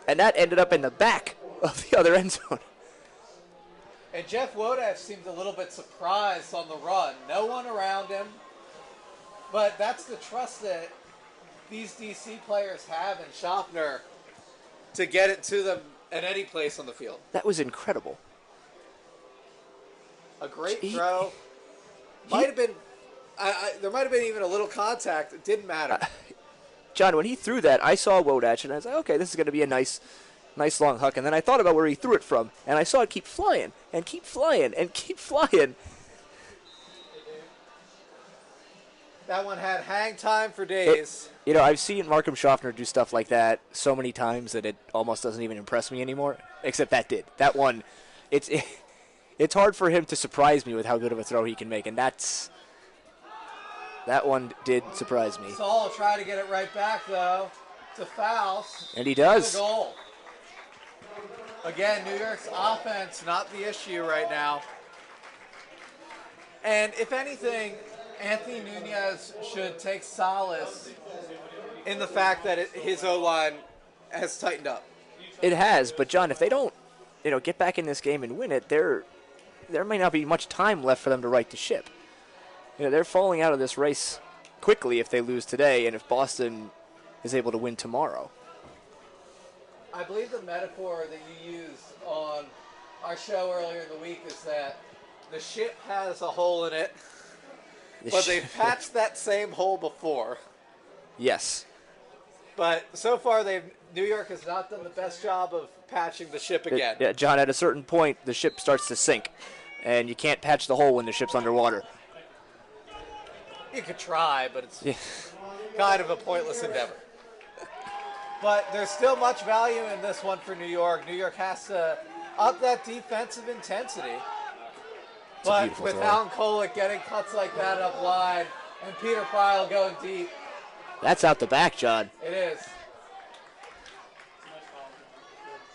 And that ended up in the back of the other end zone. And Jeff Wodach seemed a little bit surprised on the run. No one around him. But that's the trust that these DC players have in Schaffner to get it to them at any place on the field. That was incredible. A great throw. Might have been, there might have been even a little contact. It didn't matter. John, when he threw that, I saw Wodach, and I was like, okay, this is going to be a nice long huck. And then I thought about where he threw it from, and I saw it keep flying, and keep flying, and keep flying. That one had hang time for days. I've seen Markham Schaffner do stuff like that so many times that it almost doesn't even impress me anymore, except that did. That one, it's hard for him to surprise me with how good of a throw he can make, and that one did surprise me. Saul will try to get it right back, though, to Faust. And he does. The goal. Again, New York's offense, not the issue right now. And if anything, Anthony Nunez should take solace in the fact that his O-line has tightened up. It has, but John, if they don't, get back in this game and win it, there may not be much time left for them to right the ship. They're falling out of this race quickly if they lose today, and if Boston is able to win tomorrow. I believe the metaphor that you used on our show earlier in the week is that the ship has a hole in it, but they've patched that same hole before. Yes. But so far, New York has not done the best job of patching the ship again. Yeah, John, at a certain point, the ship starts to sink, and you can't patch the hole when the ship's underwater. You could try, but it's kind of a pointless endeavor. But there's still much value in this one for New York. New York has to up that defensive intensity. But with Alan Kolick getting cuts like that up line and Peter Pryl going deep. That's out the back, John. It is.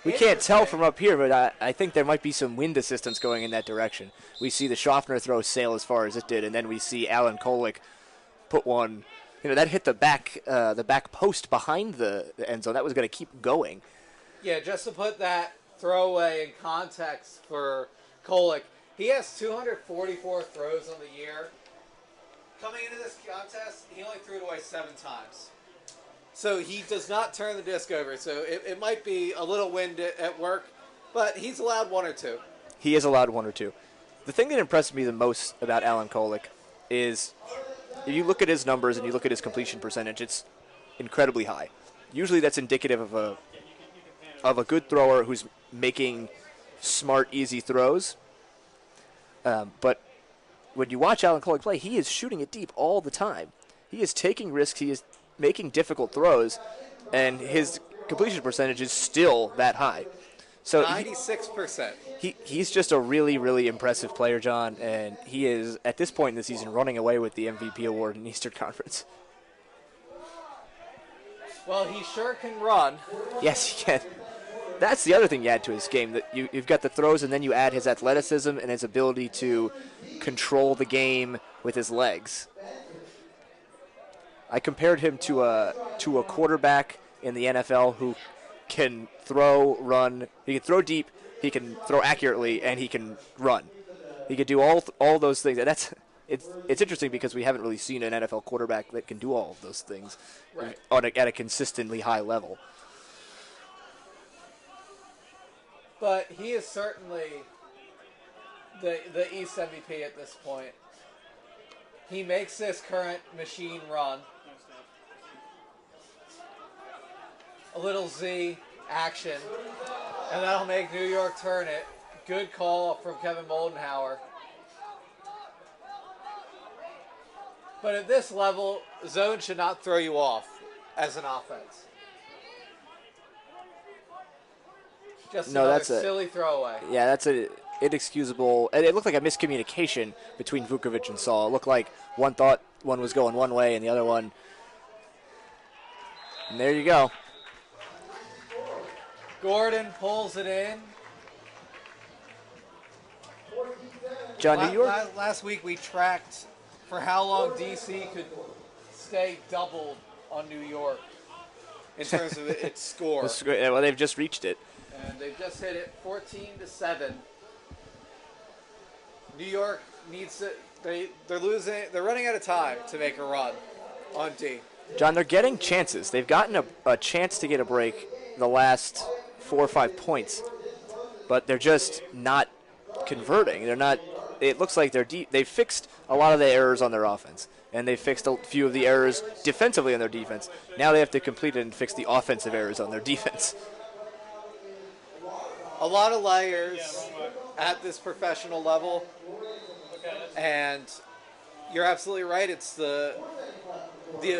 We can't tell from up here, but I think there might be some wind assistance going in that direction. We see the Schaffner throw sail as far as it did, and then we see Alan Kolick put one. That hit the back post behind the end zone. That was going to keep going. Yeah, just to put that throwaway in context for Kolick, he has 244 throws on the year. Coming into this contest, he only threw it away 7 times. So he does not turn the disc over. So it might be a little wind at work, but he's allowed 1 or 2. He is allowed 1 or 2. The thing that impressed me the most about Alan Kolick is if you look at his numbers and you look at his completion percentage, it's incredibly high. usually that's indicative of a good thrower who's making smart, easy throws. But when you watch Alan Collick play, he is shooting it deep all the time. He is taking risks. He is making difficult throws, and his completion percentage is still that high. So 96%. He's just a really, really impressive player, John, and he is, at this point in the season, running away with the MVP award in Eastern Conference. Well, he sure can run. Yes, he can. That's the other thing you add to his game. That you've got the throws, and then you add his athleticism and his ability to control the game with his legs. I compared him to a quarterback in the NFL who can throw, run. He can throw deep, he can throw accurately, and he can run. He can do all those things, and it's interesting because we haven't really seen an NFL quarterback that can do all of those things at a consistently high level. But he is certainly the East MVP at this point. He makes this current machine run. A little Z action, and that'll make New York turn it. Good call from Kevin Moldenhauer. But at this level, zone should not throw you off as an offense. Just another silly throwaway. Yeah, that's an inexcusable. And it looked like a miscommunication between Vukovic and Saul. It looked like one thought one was going one way and the other one. And there you go. Gordon pulls it in. John, New York. Last week we tracked for how long DC could stay doubled on New York in terms of its score. Well, they've just reached it. And they've just hit it 14-7. New York needs to. They're losing. They're running out of time to make a run on D. John, they're getting chances. They've gotten a chance to get a break the last 4 or 5 points, but they're just not converting. They're not. It looks like they've fixed a lot of the errors on their offense, and they've fixed a few of the errors defensively on their defense. Now they have to complete it and fix the offensive errors on their defense. A lot of layers at this professional level, and you're absolutely right. It's the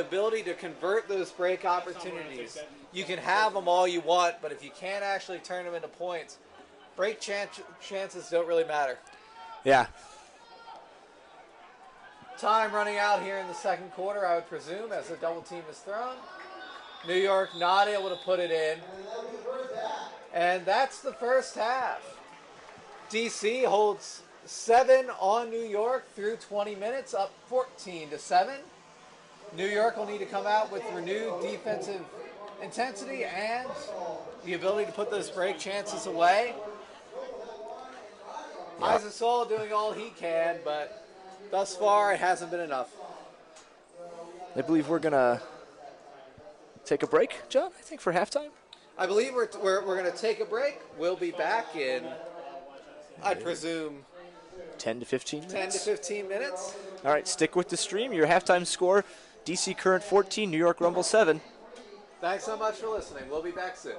ability to convert those break opportunities. You can have them all you want, but if you can't actually turn them into points, break chances don't really matter. Yeah. Time running out here in the second quarter, I would presume, as the double team is thrown. New York not able to put it in. And that's the first half. DC holds 7 on New York through 20 minutes, up 14-7. New York will need to come out with renewed defensive intensity and the ability to put those break chances away. Isaac Saul doing all he can, but thus far it hasn't been enough. I believe we're going to take a break, John, I think, for halftime. I believe we're going to take a break. We'll be back in, I presume, 10 to 15 minutes. 10 to 15 minutes. All right, stick with the stream. Your halftime score, DC Current 14, New York Rumble 7. Thanks so much for listening. We'll be back soon.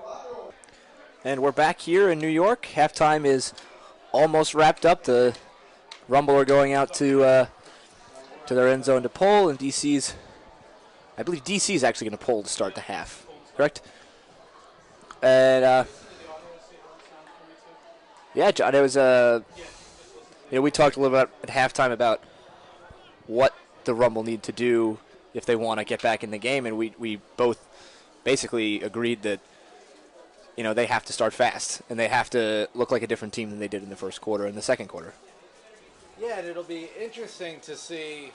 And we're back here in New York. Halftime is almost wrapped up. The Rumble are going out to their end zone to pull, and I believe DC's actually going to pull to start the half. Correct? And yeah, John, it was we talked a little bit at halftime about what the Rumble need to do if they want to get back in the game, and we both basically agreed that they have to start fast and they have to look like a different team than they did in the first quarter and the second quarter. Yeah, and it'll be interesting to see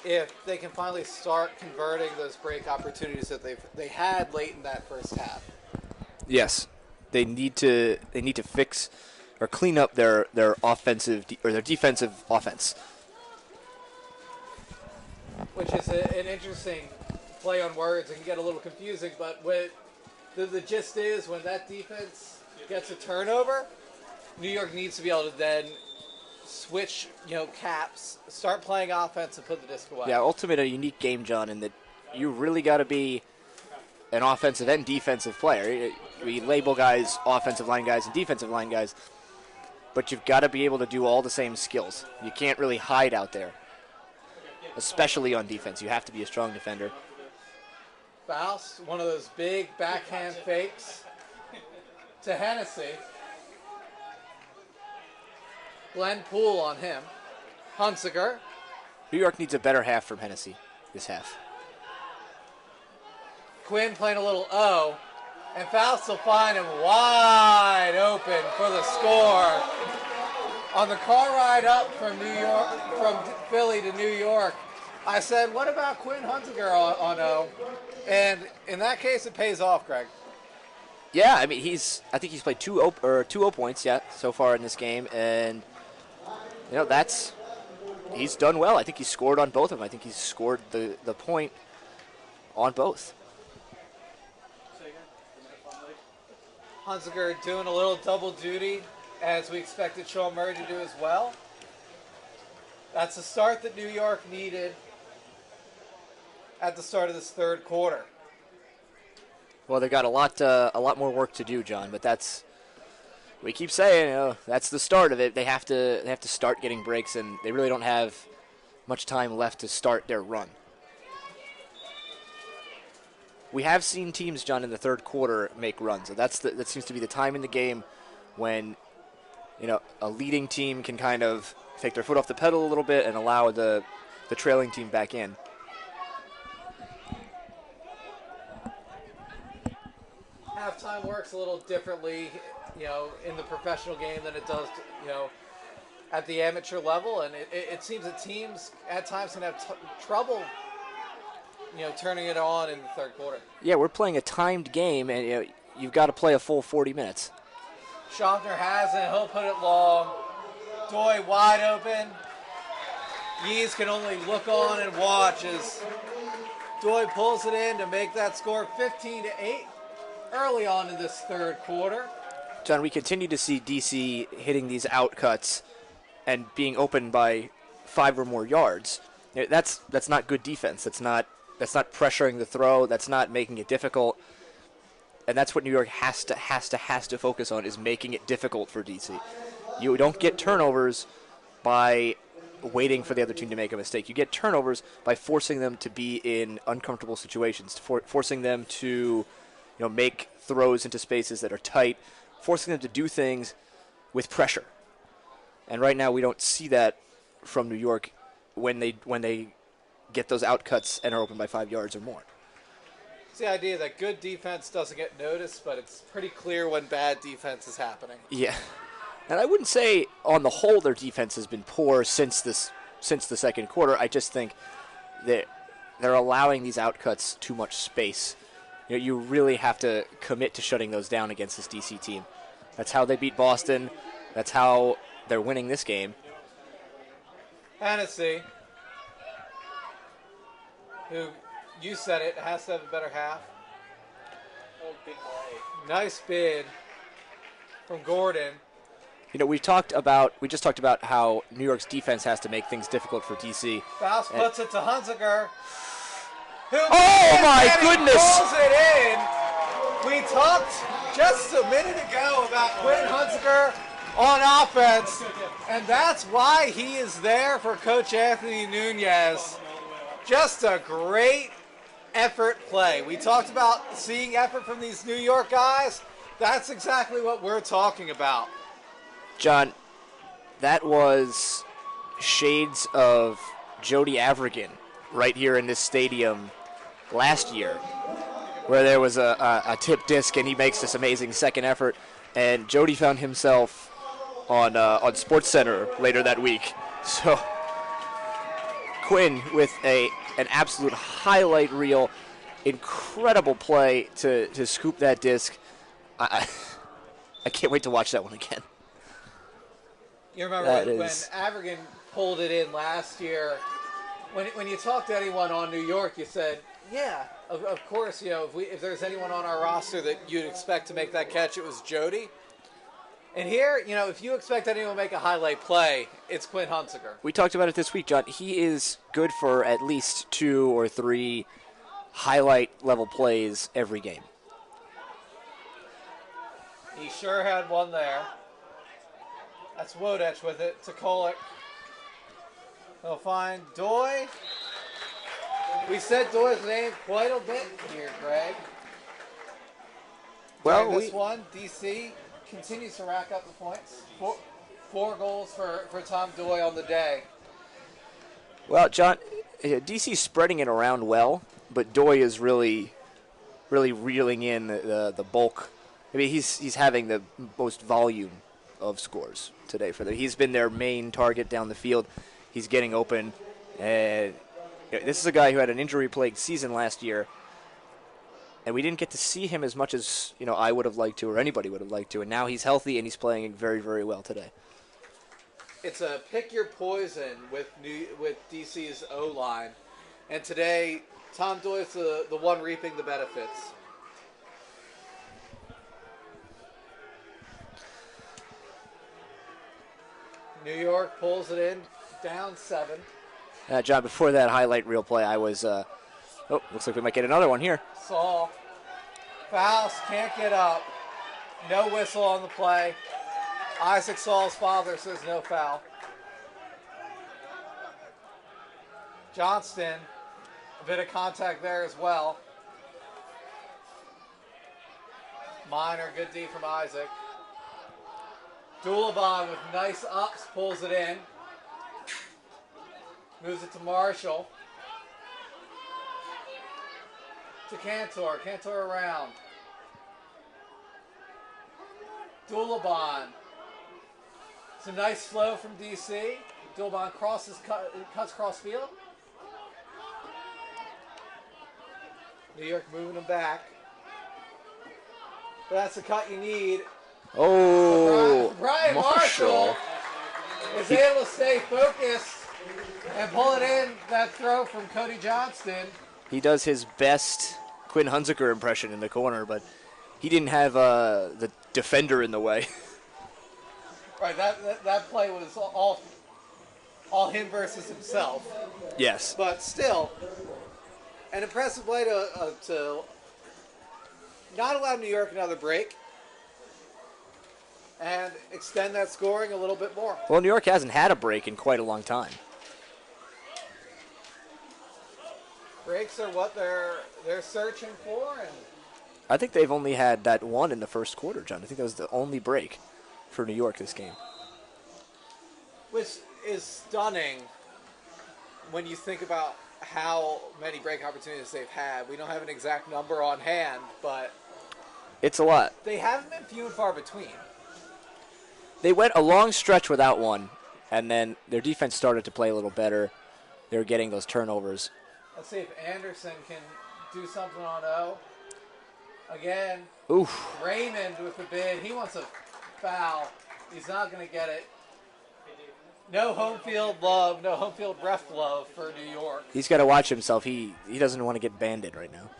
if they can finally start converting those break opportunities that they had late in that first half. Yes, they need to fix or clean up their offensive or their defensive offense. Which is an interesting play on words. It can get a little confusing, but the gist is when that defense gets a turnover, New York needs to be able to then switch, caps, start playing offense, and put the disc away. Yeah, ultimately a unique game, John, in that you really got to be an offensive and defensive player. We label guys offensive line guys and defensive line guys, but you've got to be able to do all the same skills. You can't really hide out there, especially on defense. You have to be a strong defender. Faust, one of those big backhand fakes to Hennessy. Glenn Poole on him. Hunziker. New York needs a better half from Hennessy this half. Quinn playing a little O. And Faust will find him wide open for the score. On the car ride up from Philly to New York, I said, what about Quinn Hunziker on O? And in that case, it pays off, Greg. Yeah, I mean, I think he's played two O points so far in this game, and he's done well. I think he's scored on both of them. I think he's scored the point on both. Hunziker doing a little double duty, as we expected Sean Murray to do as well. That's the start that New York needed at the start of this third quarter. Well, they've got a lot more work to do, John. But we keep saying, that's the start of it. They have to start getting breaks, and they really don't have much time left to start their run. We have seen teams, John, in the third quarter make runs. So that seems to be the time in the game when, a leading team can kind of take their foot off the pedal a little bit and allow the trailing team back in. Halftime works a little differently, in the professional game than it does, at the amateur level. And it seems that teams at times can have trouble, turning it on in the third quarter. Yeah, we're playing a timed game, and you've got to play a full 40 minutes. Schaffner has it. He'll put it long. Doi wide open. Yees can only look on and watch as Doi pulls it in to make that score 15-8 early on in this third quarter. John, we continue to see DC hitting these out cuts and being open by 5 or more yards. That's not good defense. That's not pressuring the throw. That's not making it difficult. And that's what New York has to focus on, is making it difficult for DC. You don't get turnovers by waiting for the other team to make a mistake. You get turnovers by forcing them to be in uncomfortable situations, forcing them to make throws into spaces that are tight, forcing them to do things with pressure. And right now we don't see that from New York when they get those out cuts and are open by 5 yards or more. It's the idea that good defense doesn't get noticed, but it's pretty clear when bad defense is happening. Yeah. And I wouldn't say on the whole their defense has been poor since the second quarter. I just think that they're allowing these out cuts too much space. You really have to commit to shutting those down against this DC team. That's how they beat Boston. That's how they're winning this game. Hennessy, who, you said it, has to have a better half. Oh, big play. Nice bid from Gordon. We just talked about how New York's defense has to make things difficult for DC. Faust puts it to Hunziker. Oh my goodness! Pulls it in. We talked just a minute ago about Quinn Hunziker on offense, and that's why he is there for Coach Anthony Nunez. Just a great effort play. We talked about seeing effort from these New York guys. That's exactly what we're talking about. John, that was shades of Jody Avergan right here in this stadium last year, where there was a tip disc and he makes this amazing second effort, and Jody found himself on SportsCenter later that week. So Quinn with an absolute highlight reel, incredible play to scoop that disc. I can't wait to watch that one again. You remember when Avergan pulled it in last year, when you talked to anyone on New York, you said, yeah, of course, if there's anyone on our roster that you'd expect to make that catch, it was Jody. And here, if you expect anyone to make a highlight play, it's Quinn Hunziker. We talked about it this week, John. He is good for at least 2 or 3 highlight level plays every game. He sure had one there. That's Wodech with it to Kolek. He'll find Doi. We said Doi's name quite a bit here, Greg. Well, this one, DC continues to rack up the points. Four goals for Tom Doi on the day. Well, John, DC's spreading it around well, but Doi is really reeling in the bulk. I mean, he's having the most volume of scores today for them. He's been their main target down the field. He's getting open. And this is a guy who had an injury-plagued season last year, and we didn't get to see him as much as I would have liked to or anybody would have liked to. And now he's healthy, and he's playing very, very well today. It's a pick your poison with DC's O-line. And today, Tom Doyle's the one reaping the benefits. New York pulls it in, down 7. John, before that highlight reel play, I was, looks like we might get another one here. Saul. Fouls, can't get up. No whistle on the play. Isaac Saul's father says no foul. Johnston, a bit of contact there as well. Minor, good D from Isaac. Dulabon with nice ups, pulls it in. Moves it to Marshall. To Cantor. Cantor around. Dulabon. It's a nice flow from DC. Dulabon cuts cross field. New York moving them back. But that's the cut you need. Oh, Brian Marshall is able to stay focused and pull it in. That throw from Cody Johnston. He does his best Quinn Hunziker impression in the corner, but he didn't have the defender in the way. Right, that play was all him versus himself. Yes. But still, an impressive play to not allow New York another break and extend that scoring a little bit more. Well, New York hasn't had a break in quite a long time. Breaks are what they're searching for, and I think they've only had that one in the first quarter, John. I think that was the only break for New York this game. which is stunning when you think about how many break opportunities they've had. We don't have an exact number on hand, but It's a lot. they haven't been few and far between. They went a long stretch without one, and then their defense started to play a little better. They were getting those turnovers. Let's see if Anderson can do something on O. Again, Oof. Raymond with the bid. He wants a foul. He's not going to get it. No home field love, no home field ref love for New York. He's got to watch himself. He doesn't want to get banded right now.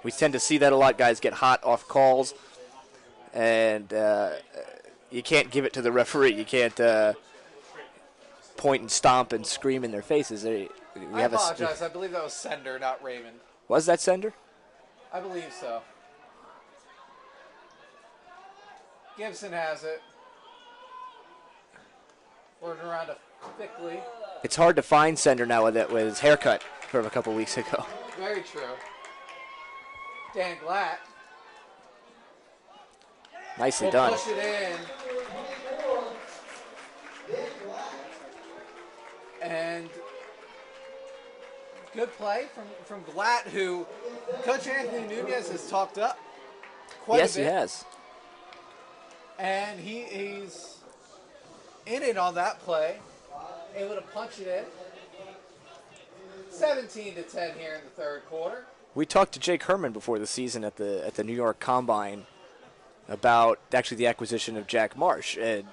We tend to see that a lot. Guys get hot off calls, and you can't give it to the referee. You can't point and stomp and scream in their faces. I apologize. I believe that was Sender, not Raymond. Was that Sender? I believe so. Gibson has it. Working around to Fickley. It's hard to find Sender now with his haircut from a couple weeks ago. Very true. Dan Glatt. Nicely Will done. push it in. And good play from Glatt, who Coach Anthony Nunez has talked up quite a bit. Yes, he has. And he's in it on that play, able to punch it in. 17-10 here in the third quarter. We talked to Jake Herman before the season at the New York Combine about actually the acquisition of Jack Marsh, and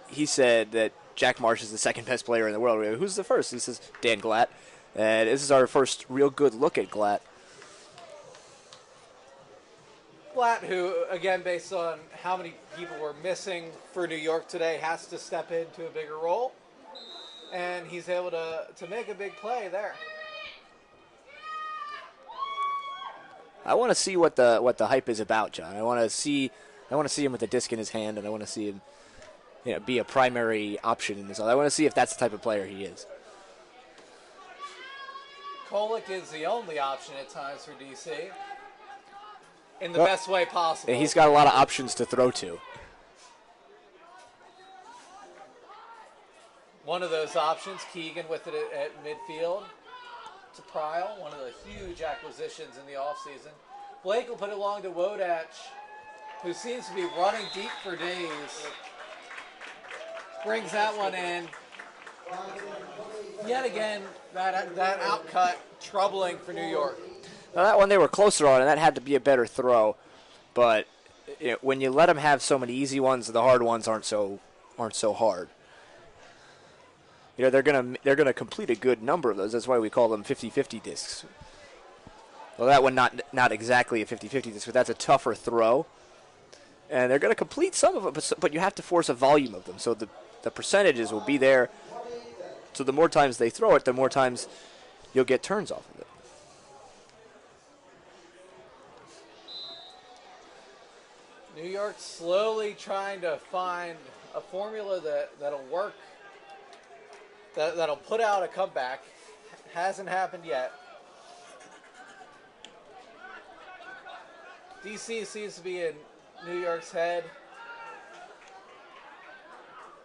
he said that Jack Marsh is the second best player in the world. We go, who's the first? He says Dan Glatt, and this is our first real good look at Glatt. Glatt, who, again, based on how many people were missing for New York today, has to step into a bigger role. And he's able to make a big play there. I want to see what the hype is about, John. I want to see him with the disc in his hand, and I want to see him be a primary option in this. I want to see if that's the type of player he is. Kolek is the only option at times for DC. In the best way possible. He's got a lot of options to throw to. One of those options, Keegan with it at midfield to Prile, one of the huge acquisitions in the offseason. Blake will put it along to Wodach, who seems to be running deep for days. Brings that one in. Yet again, that outcut troubling for New York. Now that one they were closer on, and that had to be a better throw. But when you let them have so many easy ones, the hard ones aren't so hard. They're gonna complete a good number of those. That's why we call them 50-50 discs. Well, that one not exactly a 50-50 disc, but that's a tougher throw. And they're going to complete some of it, but you have to force a volume of them. So the percentages will be there. So the more times they throw it, the more times you'll get turns off of it. New York slowly trying to find a formula that'll work, that'll put out a comeback. Hasn't happened yet. DC seems to be in New York's head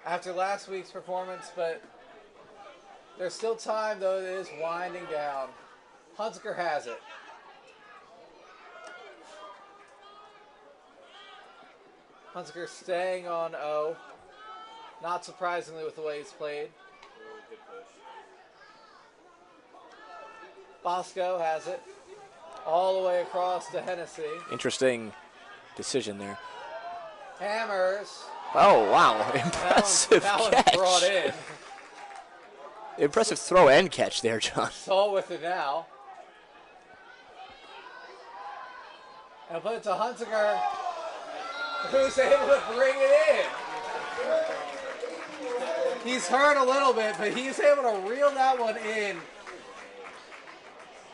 after last week's performance, but there's still time, though it is winding down. Hunziker has it. Hunziker staying on O. Not surprisingly with the way he's played. Bosco has it. All the way across to Hennessy. Interesting decision there. Hammers. Oh, wow. Impressive that catch. That one's brought in. Impressive throw and catch there, John. Saul with it now. And put it to Hunziker, who's able to bring it in. He's hurt a little bit, but he's able to reel that one in.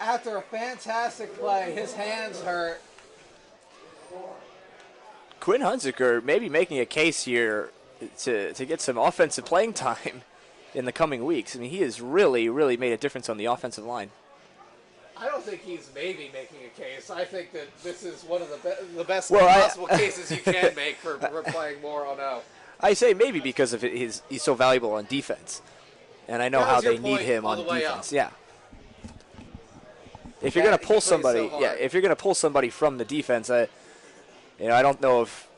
After a fantastic play, his hands hurt. Quinn Hunziker maybe making a case here to get some offensive playing time in the coming weeks. I mean, he has really, really made a difference on the offensive line. I don't think he's maybe making a case. I think that this is one of the best possible cases you can make for playing more on O. I say maybe because of he's so valuable on defense. And I know how they need him on defense. Yeah. If you're going to pull somebody, if you're going to pull somebody from the defense, I don't know if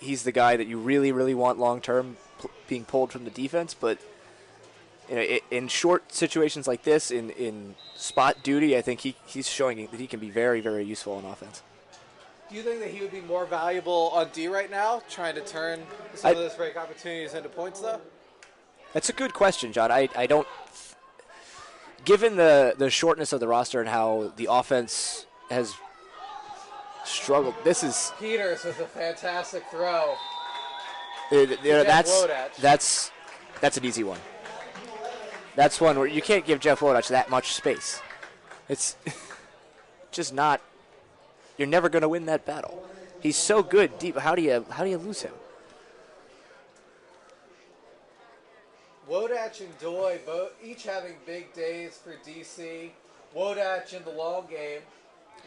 he's the guy that you really, really want long term being pulled from the defense. But in short situations like this, in spot duty, I think he's showing that he can be very, very useful on offense. Do you think that he would be more valuable on D right now, trying to turn some of those break opportunities into points, though? That's a good question, John. I don't. Given the shortness of the roster and how the offense has struggled, this is Peters with a fantastic throw. That's an easy one. That's one where you can't give Jeff Wodach that much space. It's just not. You're never going to win that battle. He's so good deep. How do you lose him? Wodach and Doi each having big days for DC. Wodach in the long game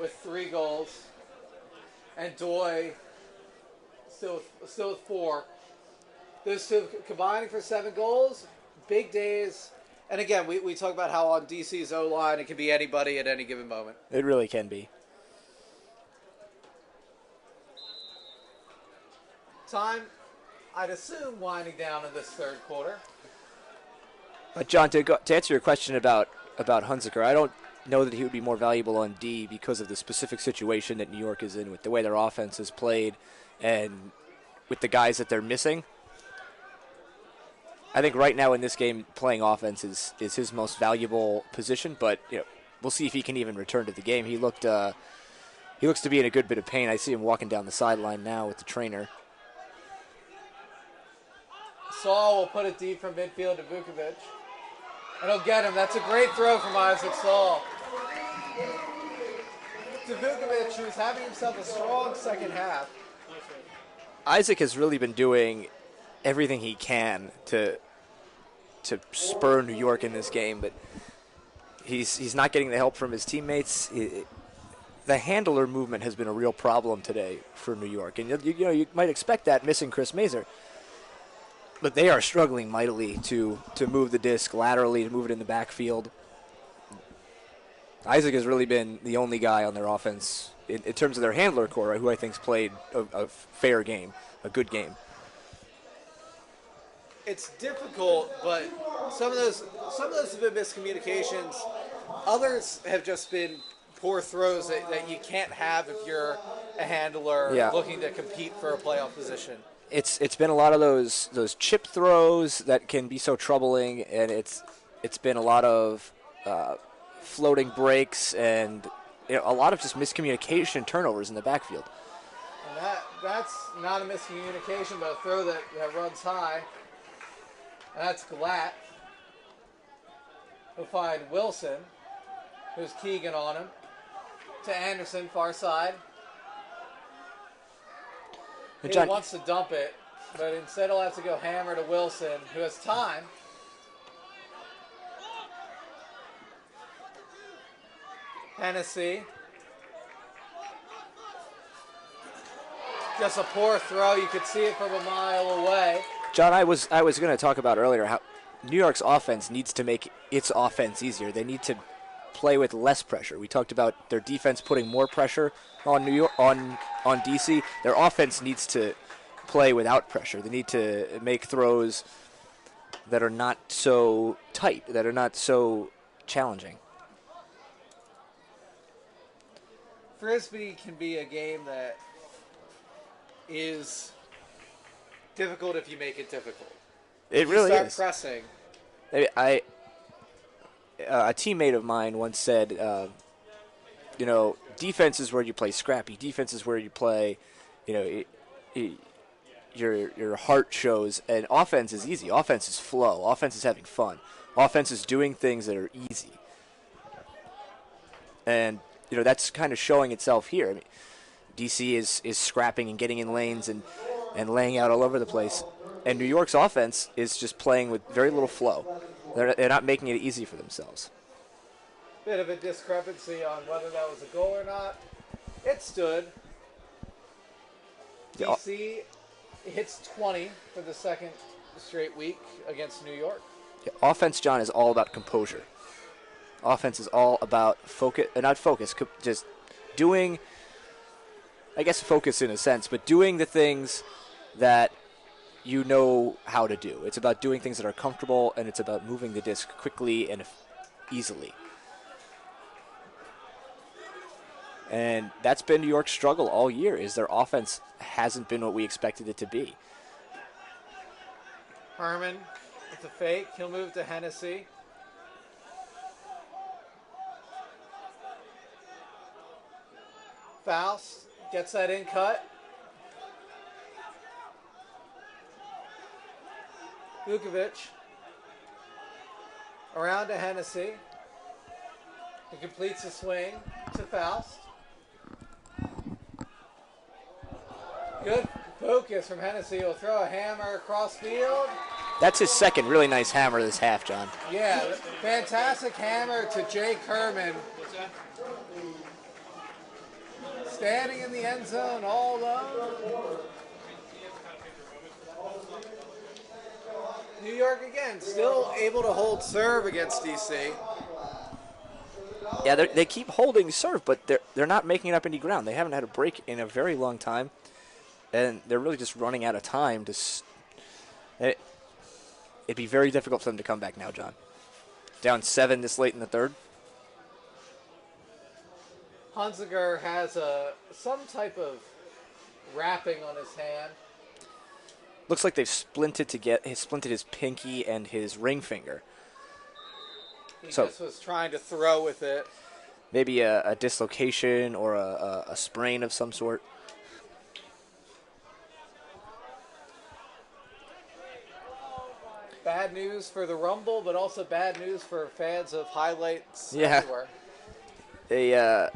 with 3 goals, and Doi still with 4. Those two combining for 7 goals. Big days. And again, we talk about how on DC's O-line it can be anybody at any given moment. It really can be. Time, I'd assume, winding down in this third quarter. John, to answer your question about Hunziker, I don't know that he would be more valuable on D because of the specific situation that New York is in with the way their offense is played and with the guys that they're missing. I think right now in this game, playing offense is his most valuable position, but we'll see if he can even return to the game. He looks to be in a good bit of pain. I see him walking down the sideline now with the trainer. Saul will put it deep from midfield to Vukovic. And he'll get him. That's a great throw from Isaac Saul. to Vukovic, who's having himself a strong second half. Isaac has really been doing everything he can to spur New York in this game, but he's not getting the help from his teammates. The handler movement has been a real problem today for New York, and you might expect that missing Chris Mazur, but they are struggling mightily to move the disc laterally, to move it in the backfield. Isaac has really been the only guy on their offense in terms of their handler core, who I think's played a fair game, a good game. It's difficult, but some of those have been miscommunications. Others have just been poor throws that you can't have if you're a handler looking to compete for a playoff position. It's been a lot of those chip throws that can be so troubling, and it's been a lot of floating breaks and a lot of just miscommunication, turnovers in the backfield. And that's not a miscommunication, but a throw that runs high. And that's Glatt. He'll find Wilson, who's Keegan on him. To Anderson, far side. He wants to dump it, but instead he'll have to go hammer to Wilson, who has time. Hennessy. Just a poor throw. You could see it from a mile away. John, I was going to talk about earlier how New York's offense needs to make its offense easier. They need to play with less pressure. We talked about their defense putting more pressure on New York, on DC. Their offense needs to play without pressure. They need to make throws that are not so tight, that are not so challenging. Frisbee can be a game that is difficult if you make it difficult. It really start is. Pressing. A teammate of mine once said, defense is where you play scrappy. Defense is where you play, your heart shows. And offense is easy. Offense is flow. Offense is having fun. Offense is doing things that are easy. And that's kind of showing itself here. I mean, DC is scrapping and getting in lanes and laying out all over the place. And New York's offense is just playing with very little flow. They're not making it easy for themselves. Bit of a discrepancy on whether that was a goal or not. It stood. DC hits 20 for the second straight week against New York. Yeah, offense, John, is all about composure. Offense is all about just doing, I guess focus in a sense, but doing the things that you know how to do. It's about doing things that are comfortable, and it's about moving the disc quickly and easily. And that's been New York's struggle all year, is their offense hasn't been what we expected it to be. Herman with the fake. He'll move to Hennessy. Faust gets that in cut. Vukovic around to Hennessy. He completes the swing to Faust. Good focus from Hennessy. He'll throw a hammer across field. That's his second really nice hammer this half, John. Yeah, fantastic hammer to Jake Herman. Standing in the end zone all alone. New York again, still able to hold serve against DC. Yeah, they keep holding serve, but they're not making up any ground. They haven't had a break in a very long time, and they're really just running out of time. It'd be very difficult for them to come back now, John. Down 7 this late in the third. Hunziker has some type of wrapping on his hand. Looks like they've splinted his pinky and his ring finger. He just was trying to throw with it. Maybe a dislocation or a sprain of some sort. Bad news for the Rumble, but also bad news for fans of highlights Yeah. everywhere.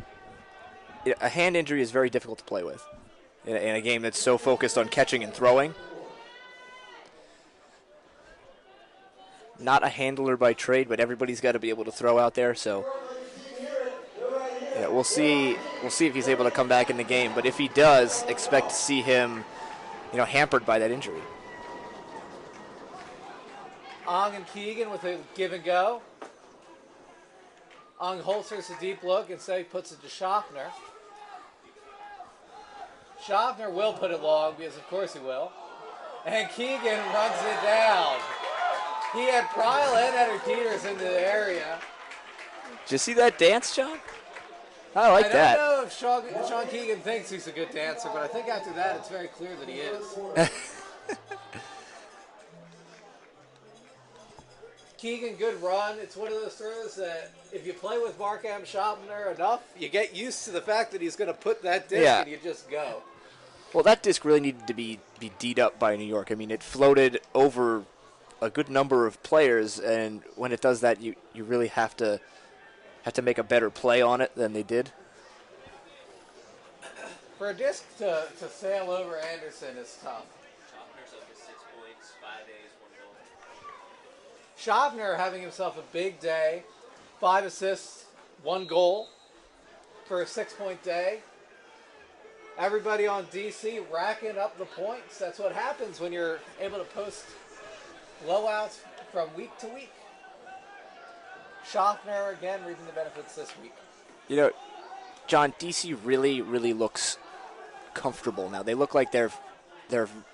a hand injury is very difficult to play with in a game that's so focused on catching and throwing. Not a handler by trade, but everybody's got to be able to throw out there. So yeah, we'll see. We'll see if he's able to come back in the game. But if he does, expect to see him, hampered by that injury. Ong and Keegan with a give and go. Ong holsters a deep look and he puts it to Schaffner. Schaffner will put it long because of course he will. And Keegan runs it down. He had Pryle and Eder Peters into the area. Did you see that dance, John? I like that. I don't know if Sean Keegan thinks he's a good dancer, but I think after that it's very clear that he is. Keegan, good run. It's one of those throws that if you play with Markham Schaffner enough, you get used to the fact that he's going to put that disc and you just go. Well, that disc really needed to be D'd up by New York. I mean, it floated over a good number of players, and when it does that, you really have to make a better play on it than they did. For a disc to sail over Anderson is tough. Schaffner's up to 6 points, 5 A's, 1 goal. Schaffner having himself a big day, 5 assists, 1 goal for a 6-point day. Everybody on DC racking up the points. That's what happens when you're able to post blowouts from week to week. Schaffner again reaping the benefits this week. John, DC really, really looks comfortable now. They look like they're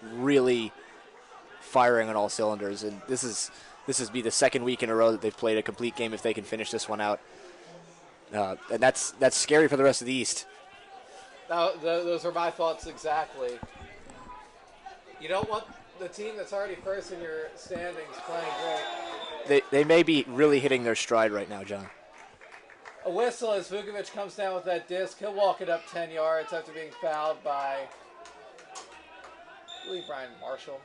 really firing on all cylinders, and this would be the second week in a row that they've played a complete game if they can finish this one out. And that's scary for the rest of the East. Those are my thoughts exactly. You don't want the team that's already first in your standings playing great. They may be really hitting their stride right now, John. A whistle as Vukovic comes down with that disc. He'll walk it up 10 yards after being fouled by, I believe, Brian Marshall.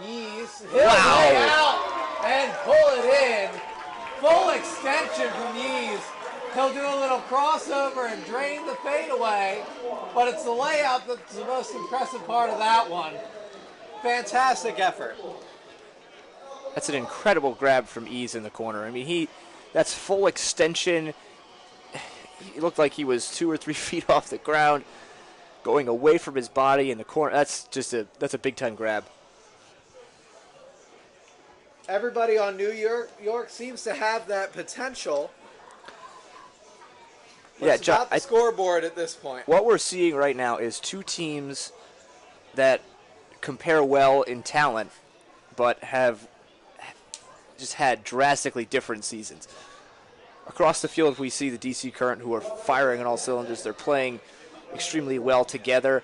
Yees. He'll lay out and pull it in. Full extension from Yees. He'll do a little crossover and drain the fadeaway, but it's the layout that's the most impressive part of that one. Fantastic effort. That's an incredible grab from Ease in the corner. I mean, that's full extension. He looked like he was 2 or 3 feet off the ground, going away from his body in the corner. That's a big time grab. Everybody on New York seems to have that potential. But it's about the scoreboard at this point. What we're seeing right now is 2 teams that compare well in talent, but have just had drastically different seasons. Across the field, we see the DC Current, who are firing on all cylinders. They're playing extremely well together,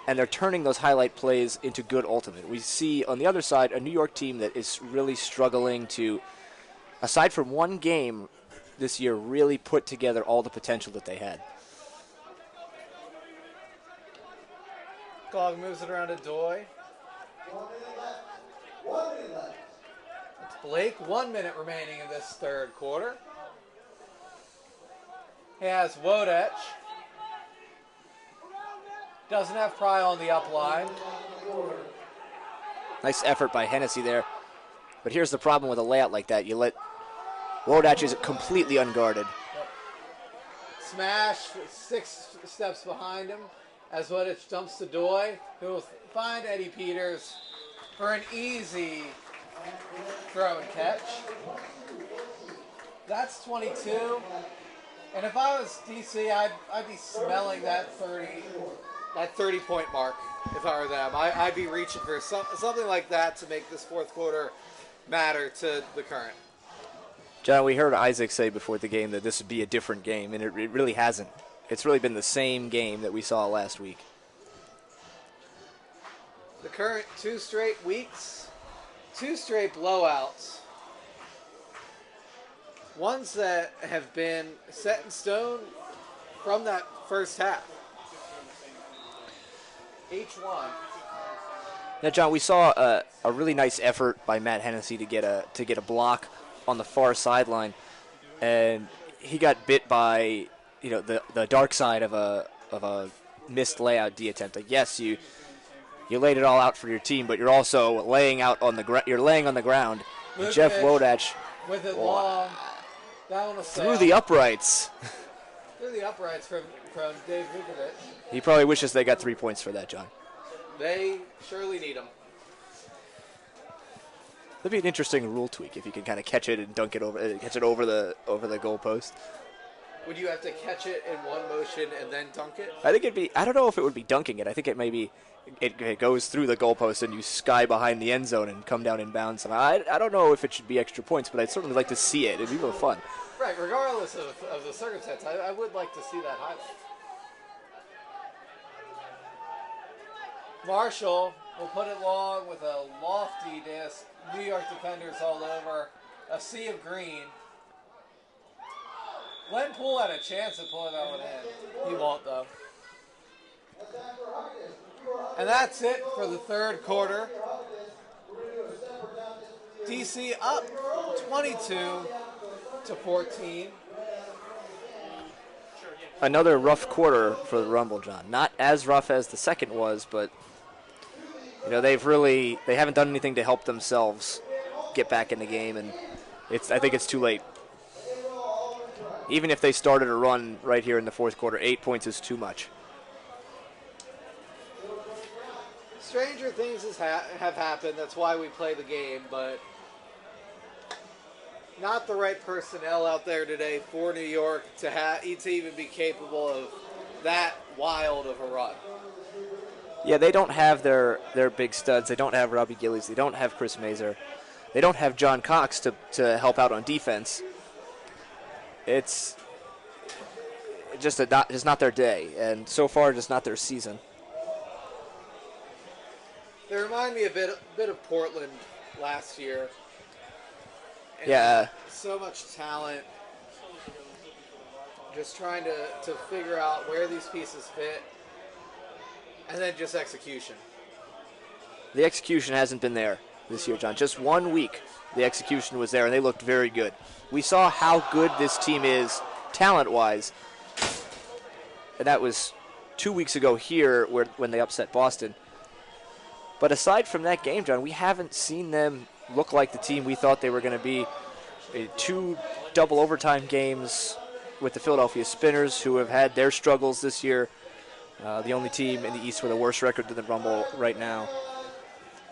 and they're turning those highlight plays into good ultimate. We see, on the other side, a New York team that is really struggling to, aside from one game this year, really put together all the potential that they had. Gog moves it around to Doy. It's Blake, 1 minute remaining in this third quarter. He has Wodech. Doesn't have Pry on the up line. Nice effort by Hennessy there. But here's the problem with a layout like that. You let Wodech is completely unguarded. Yep. Smash 6 steps behind him as Wodech dumps to Doy, who will find Eddie Peters for an easy throw and catch. That's 22. And if I was DC, I'd be smelling that 30-point mark if I were them. I'd be reaching for something like that to make this fourth quarter matter to the Current. John, we heard Isaac say before the game that this would be a different game, and it really hasn't. It's really been the same game that we saw last week. The Current 2 straight weeks, 2 straight blowouts. Ones that have been set in stone from that first half. Each one. Now, John, we saw a really nice effort by Matt Hennessy to get a block on the far sideline, and he got bit by the dark side of a missed layout D attempt. Like, yes, you laid it all out for your team, but you're also laying out on the you're laying on the ground. And Jeff Wodach with it long down the through the uprights. Through the uprights from Dave Vukovic. He probably wishes they got 3 points for that, John. They surely need them. That'd be an interesting rule tweak if you could kind of catch it and dunk it over the goalpost. Would you have to catch it in one motion and then dunk it? I think it'd be. I don't know if it would be dunking it. I think it may be. It goes through the goalpost and you sky behind the end zone and come down in bounds. I don't know if it should be extra points, but I'd certainly like to see it. It'd be real fun. Right, regardless of the circumstance, I would like to see that highlight. Marshall will put it long with a lofty disc. New York defenders all over. A sea of green. Glenn Poole had a chance at pulling that one in. He won't, though. And that's it for the third quarter. DC up 22-14. Another rough quarter for the Rumble, John. Not as rough as the second was, but they haven't done anything to help themselves get back in the game, and I think it's too late. Even if they started a run right here in the fourth quarter, 8 points is too much. Stranger things have happened. That's why we play the game, but not the right personnel out there today for New York to even be capable of that wild of a run. Yeah, they don't have their big studs. They don't have Robbie Gillies. They don't have Chris Mazer. They don't have John Cox to help out on defense. It's just not their day, and so far just not their season. They remind me a bit of Portland last year. And yeah. So much talent. Just trying to figure out where these pieces fit. And then just execution. The execution hasn't been there this year, John. Just 1 week, the execution was there, and they looked very good. We saw how good this team is talent-wise. And that was 2 weeks ago here when they upset Boston. But aside from that game, John, we haven't seen them look like the team we thought they were going to be. 2 double overtime games with the Philadelphia Spinners, who have had their struggles this year. The only team in the East with a worse record than the Rumble right now.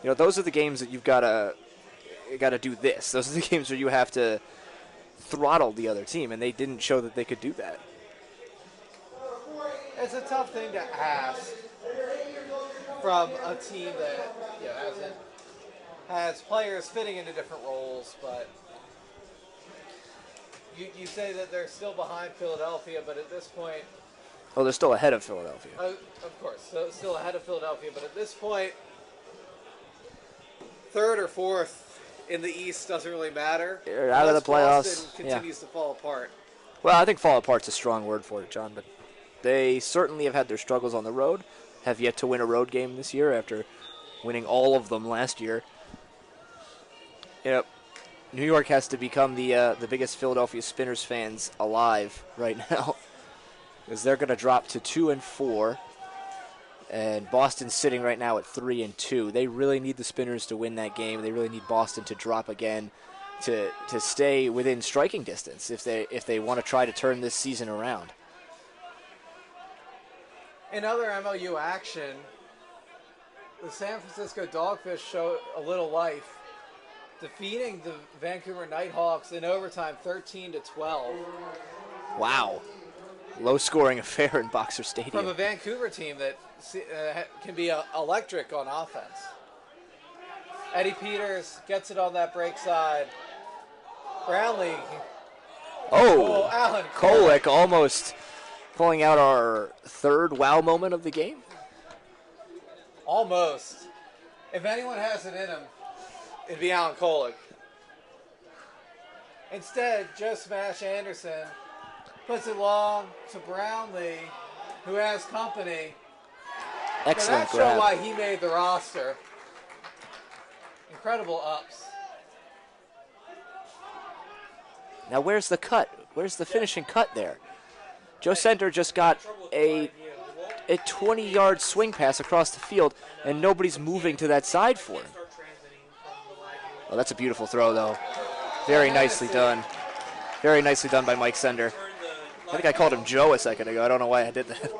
Those are the games that you gotta do this. Those are the games where you have to throttle the other team, and they didn't show that they could do that. It's a tough thing to ask from a team that has players fitting into different roles, but you say that they're still behind Philadelphia, but at this point... Oh, they're still ahead of Philadelphia. Of course, so still ahead of Philadelphia, but at this point, third or fourth in the East doesn't really matter. You're out of the playoffs. Boston continues to fall apart. Well, I think fall apart's a strong word for it, John, but they certainly have had their struggles on the road, have yet to win a road game this year after winning all of them last year. New York has to become the biggest Philadelphia Spinners fans alive right now, because they're going to drop to 2-4, and Boston's sitting right now at 3-2. They really need the Spinners to win that game. They really need Boston to drop again to stay within striking distance if they want to try to turn this season around. In other MLU action, the San Francisco Dogfish show a little life, defeating the Vancouver Nighthawks in overtime 13-12. Wow. Low-scoring affair in Boxer Stadium. From a Vancouver team that can be electric on offense. Eddie Peters gets it on that break side. Brownlee. Oh, Alan Kolek almost pulling out our third wow moment of the game. Almost. If anyone has it in him, it'd be Alan Kolek. Instead, Joe Smash Anderson puts it long to Brownlee, who has company. Excellent so that grab. show why he made the roster. Incredible ups. Now where's the cut? Where's the finishing cut there? Joe Sender just got a 20-yard swing pass across the field, and nobody's moving to that side for him. Oh, that's a beautiful throw, though. Very nicely done. Very nicely done by Mike Sender. I think I called him Joe a second ago. I don't know why I did that.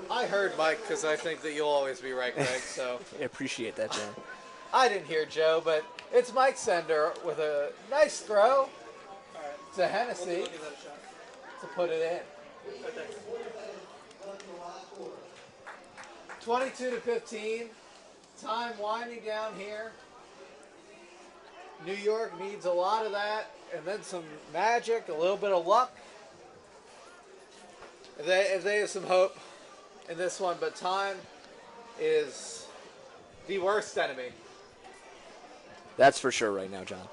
I heard Mike because I think that you'll always be right, Greg. So I appreciate that, John. I didn't hear Joe, but it's Mike Sender with a nice throw to Hennessy to put it in. 22-15. Time winding down here. New York needs a lot of that, and then some magic, a little bit of luck. If they have some hope in this one, but time is the worst enemy. That's for sure right now, John.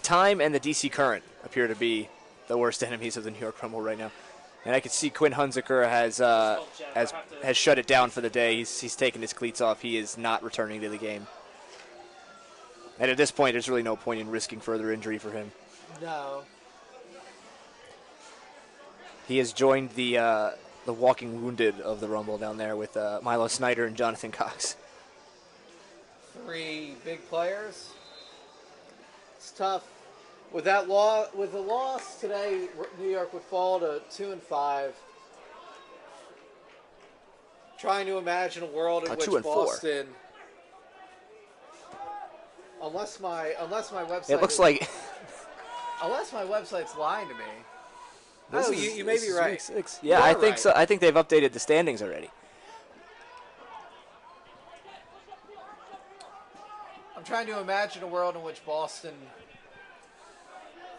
Time and the DC Current appear to be the worst enemies of the New York Rumble right now. And I can see Quinn Hunziker has shut it down for the day. He's taken his cleats off. He is not returning to the game. And at this point, there's really no point in risking further injury for him. No. He has joined the walking wounded of the Rumble down there with Milo Snyder and Jonathan Cox. 3 big players. It's tough. With the loss today, New York would fall to 2-5. Trying to imagine a world in which Boston, unless my website, it looks like unless my website's lying to me. You may be right. 6. Yeah, I think so. I think they've updated the standings already. I'm trying to imagine a world in which Boston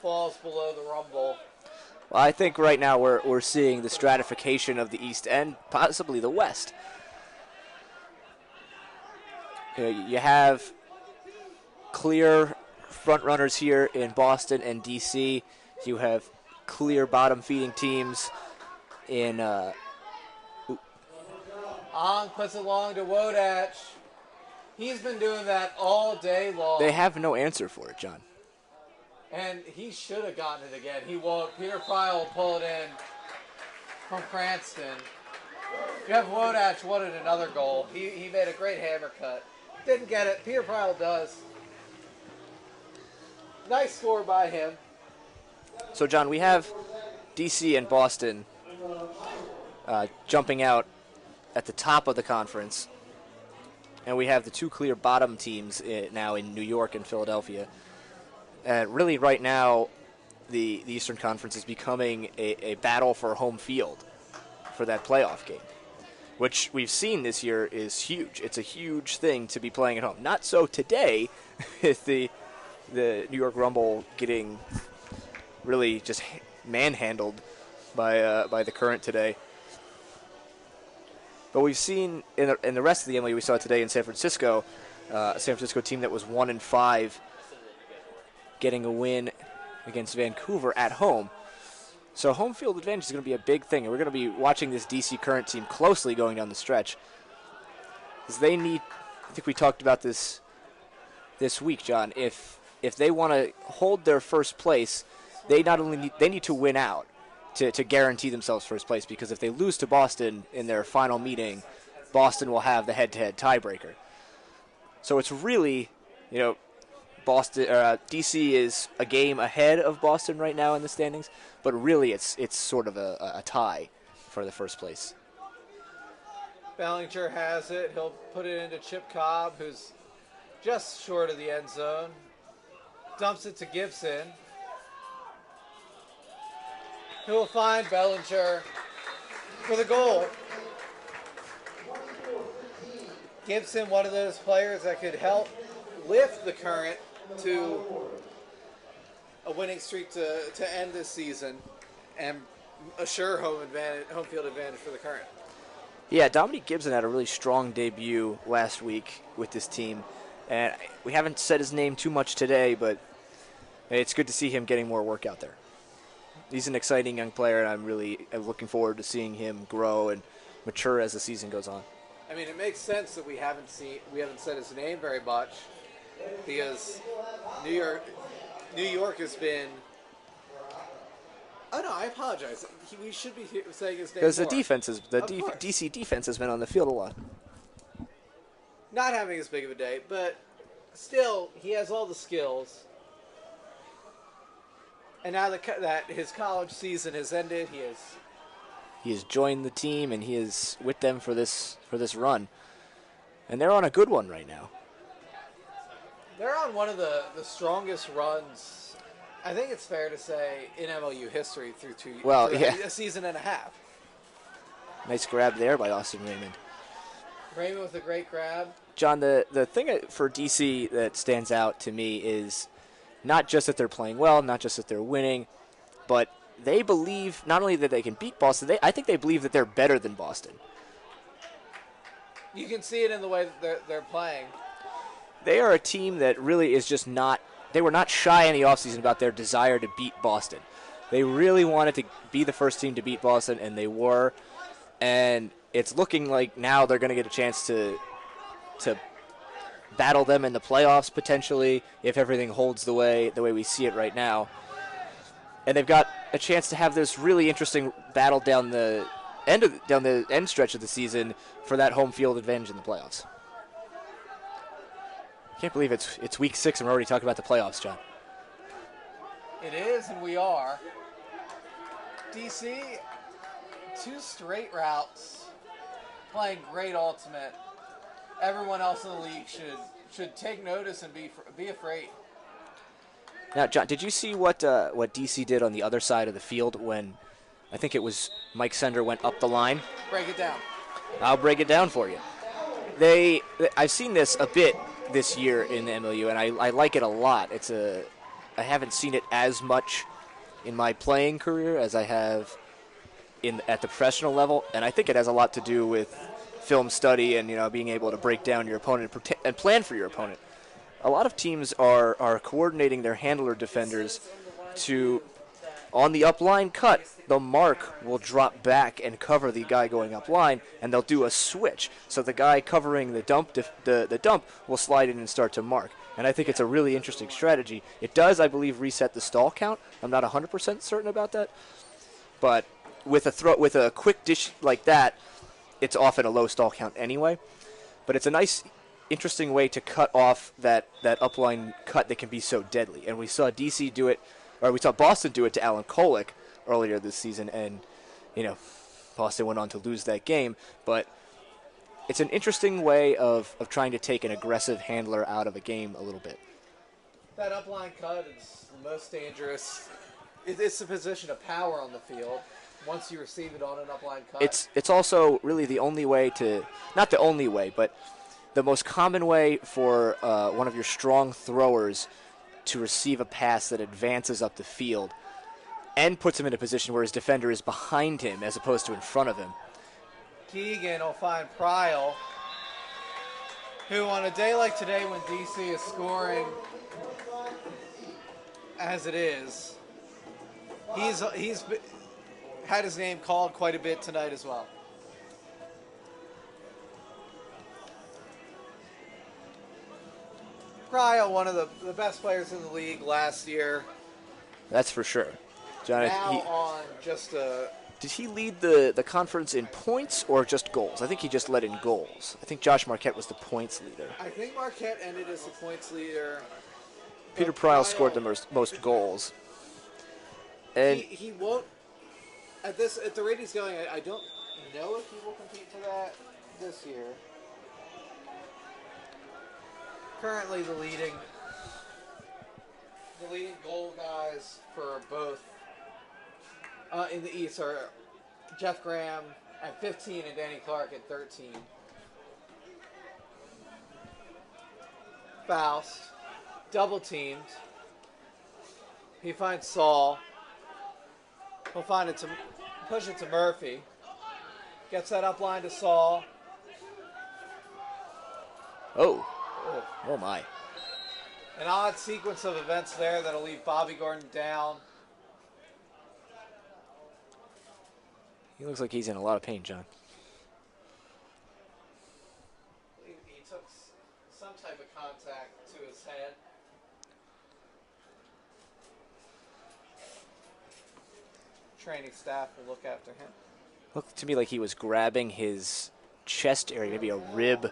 falls below the Rumble. Well, I think right now we're seeing the stratification of the East and possibly the West. You have clear front runners here in Boston and DC. You have clear bottom feeding teams in On puts it long to Wodach. He's been doing that all day long. They have no answer for it, John. And he should have gotten it again. He won't. Peter Pryl will pull it in from Cranston. Jeff Wodach wanted another goal. He made a great hammer cut. Didn't get it. Peter Pryl does. Nice score by him. So, John, we have DC and Boston jumping out at the top of the conference. And we have the 2 clear bottom teams now in New York and Philadelphia. And really right now, the Eastern Conference is becoming a battle for home field for that playoff game, which we've seen this year is huge. It's a huge thing to be playing at home. Not so today with the New York Rumble getting really just manhandled by the Current today. But we've seen in the rest of the game, like we saw today in San Francisco, a San Francisco team that was 1-5, getting a win against Vancouver at home. So home field advantage is going to be a big thing, and we're going to be watching this DC Current team closely going down the stretch. Because they need, I think we talked about this week, John, if they want to hold their first place, they need to win out to guarantee themselves first place, because if they lose to Boston in their final meeting, Boston will have the head-to-head tiebreaker. So it's really, DC is a game ahead of Boston right now in the standings, but really it's sort of a tie for the first place. Bellinger has it. He'll put it into Chip Cobb, who's just short of the end zone. Dumps it to Gibson, who will find Bellinger for the goal. Gibson, one of those players that could help lift the Current to a winning streak to end this season and assure home field advantage for the Current. Yeah, Dominique Gibson had a really strong debut last week with this team, and we haven't said his name too much today, but it's good to see him getting more work out there. He's an exciting young player, and I'm looking forward to seeing him grow and mature as the season goes on. I mean, it makes sense that we haven't said his name very much, because New York has been Oh no, I apologize. We should be saying his name Because the more. defense is Of course. DC defense has been on the field a lot. Not having as big of a day, but still, he has all the skills. And now that his college season has ended, He has joined the team and he is with them for this run, and they're on a good one right now. they're on one of the strongest runs. I think it's fair to say in MLU history through a season and a half. Nice grab there by Austin Raymond. Raymond with a great grab. John, the thing for DC that stands out to me is not just that they're playing well, not just that they're winning, but they believe not only that they can beat Boston, I think they believe that they're better than Boston. You can see it in the way that they're playing. They are a team that really is just not – they were not shy in the offseason about their desire to beat Boston. They really wanted to be the first team to beat Boston, and they were. And it's looking like now they're going to get a chance to battle them in the playoffs potentially if everything holds the way we see it right now. And they've got a chance to have this really interesting battle down the end stretch of the season for that home field advantage in the playoffs. Can't believe it's week 6 and we're already talking about the playoffs, John. It is, and we are. DC, 2 straight routes, playing great ultimate. Everyone else in the league should take notice and be afraid. Now, John, did you see what DC did on the other side of the field when I think it was Mike Sender went up the line? Break it down. I'll break it down for you. I've seen this a bit this year in the MLU, and I like it a lot. I haven't seen it as much in my playing career as I have at the professional level, and I think it has a lot to do with film study and being able to break down your opponent and plan for your opponent. A lot of teams are coordinating their handler defenders to, on the upline cut, the mark will drop back and cover the guy going upline, and they'll do a switch. So the guy covering the dump the dump will slide in and start to mark. And I think it's a really interesting strategy. It does, I believe, reset the stall count. I'm not 100% certain about that. But with a quick dish like that, it's often a low stall count anyway. But it's a nice, interesting way to cut off that upline cut that can be so deadly. And we saw DC do it, or we saw Boston do it to Alan Kolek earlier this season, and Boston went on to lose that game. But it's an interesting way of trying to take an aggressive handler out of a game a little bit. That upline cut is the most dangerous. It's the position of power on the field. Once you receive it on an upline cut, it's also really the only way not the only way, but the most common way for one of your strong throwers to receive a pass that advances up the field and puts him in a position where his defender is behind him as opposed to in front of him. Keegan will find Pryle, who on a day like today when DC is scoring as it is, he's had his name called quite a bit tonight as well. Pryle, one of the best players in the league last year. That's for sure. John, did he lead the conference in points or just goals? I think he just led in goals. I think Josh Marquette was the points leader. I think Marquette ended as the points leader. Peter Pryle scored the most goals. And he won't at the rate he's going. I don't know if he will compete for that this year. Currently, the leading goal guys for both in the East are Jeff Graham at 15 and Danny Clark at 13. Faust, double teamed. He finds Saul. He'll push it to Murphy. Gets that up line to Saul. Oh my. An odd sequence of events there that'll leave Bobby Gordon down. He looks like he's in a lot of pain, John. He took some type of contact to his head. training staff will look after him. Looked to me like he was grabbing his chest area, maybe a rib.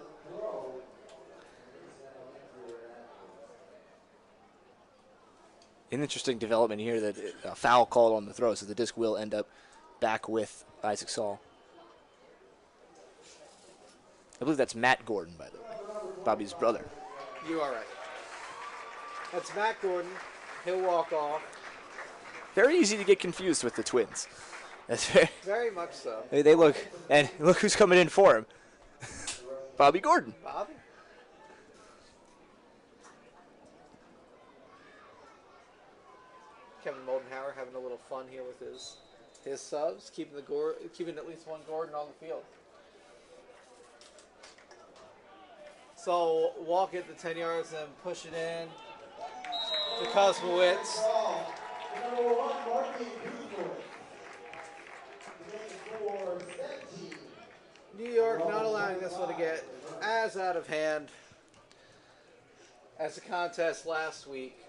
An interesting development here that a foul called on the throw, so the disc will end up back with Isaac Saul. I believe that's Matt Gordon, by the way, Bobby's brother. You are right. That's Matt Gordon. He'll walk off. Very easy to get confused with the twins. That's very, Very much so. they look, and look who's coming in for him. Bobby Gordon. Bobby? Kevin Moldenhauer having a little fun here with his subs, keeping at least one Gordon on the field. So walk it the 10 yards and push it in to Kosmowitz. New York not allowing this one to get as out of hand as the contest last week.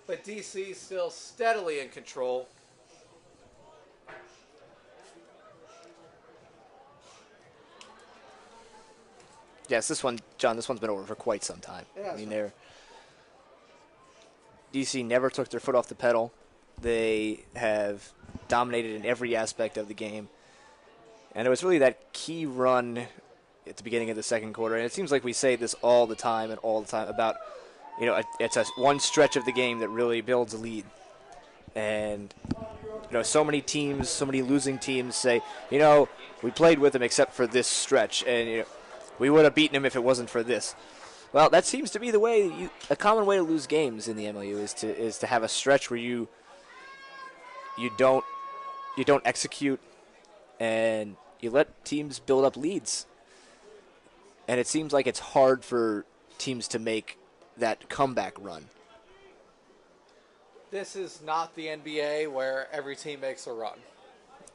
But DC still steadily in control. Yes, this one, John, this one's been over for quite some time. Yeah, I mean, DC never took their foot off the pedal. They have dominated in every aspect of the game. And it was really that key run at the beginning of the second quarter. And it seems like we say this all the time about, it's a one stretch of the game that really builds a lead. And, so many teams, so many losing teams say, we played with them except for this stretch. And, we would have beaten them if it wasn't for this. Well, that seems to be the way, a common way to lose games in the MLU is to have a stretch where you don't execute and you let teams build up leads. And it seems like it's hard for teams to make that comeback run. This is not the NBA where every team makes a run.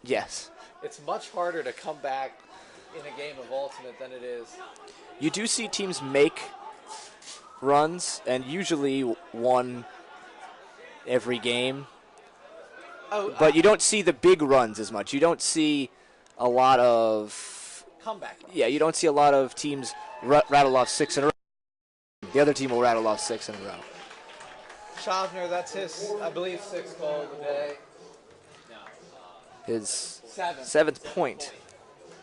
Yes. It's much harder to come back in a game of Ultimate than it is. You do see teams make runs, and usually one every game. But you don't see the big runs as much. You don't see a lot of comeback runs. Yeah, you don't see a lot of teams rattle off 6 in a row. The other team will rattle off 6 in a row. Schaffner, that's his, I believe, 6th goal of the day. His Seventh point.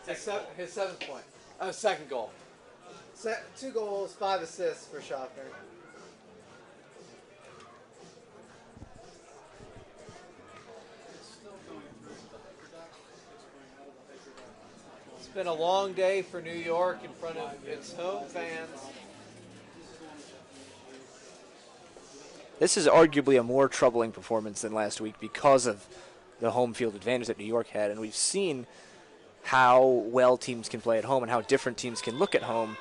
His 7th point. Oh, 2nd goal. 2 goals, 5 assists for Schaffner. It's been a long day for New York in front of its home fans. This is arguably a more troubling performance than last week because of the home field advantage that New York had, and we've seen how well teams can play at home and how different teams can look at home,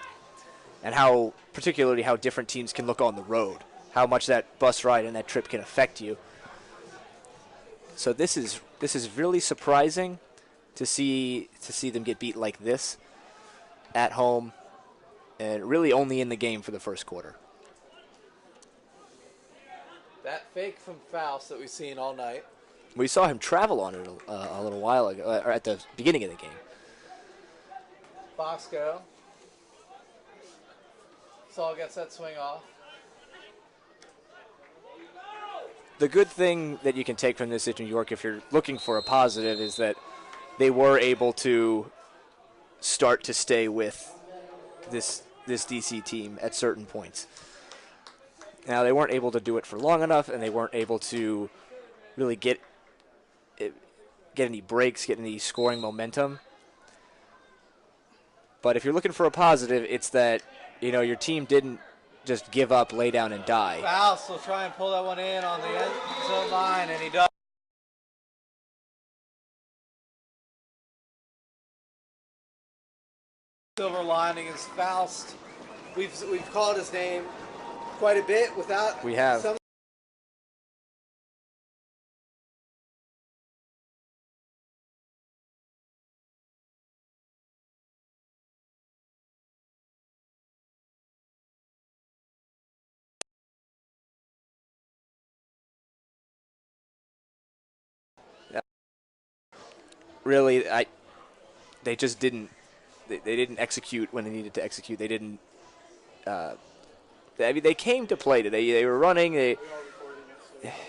and particularly how different teams can look on the road, how much that bus ride and that trip can affect you. So this is really surprising to see them get beat like this at home, and really only in the game for the first quarter. That fake from Faust that we've seen all night. We saw him travel on it a little while ago, or at the beginning of the game. Bosco. Saul gets that swing off. The good thing that you can take from this at New York, if you're looking for a positive, is that they were able to start to stay with this DC team at certain points. Now, they weren't able to do it for long enough, and they weren't able to really get any breaks, get any scoring momentum. But if you're looking for a positive, it's that, your team didn't just give up, lay down, and die. Faust will try and pull that one in on the end zone line, and he does. Silver lining is Faust. We've called his name quite a bit without. We have. Some really, they just didn't. They didn't execute when they needed to execute. They didn't. I mean, they came to play today. They were running.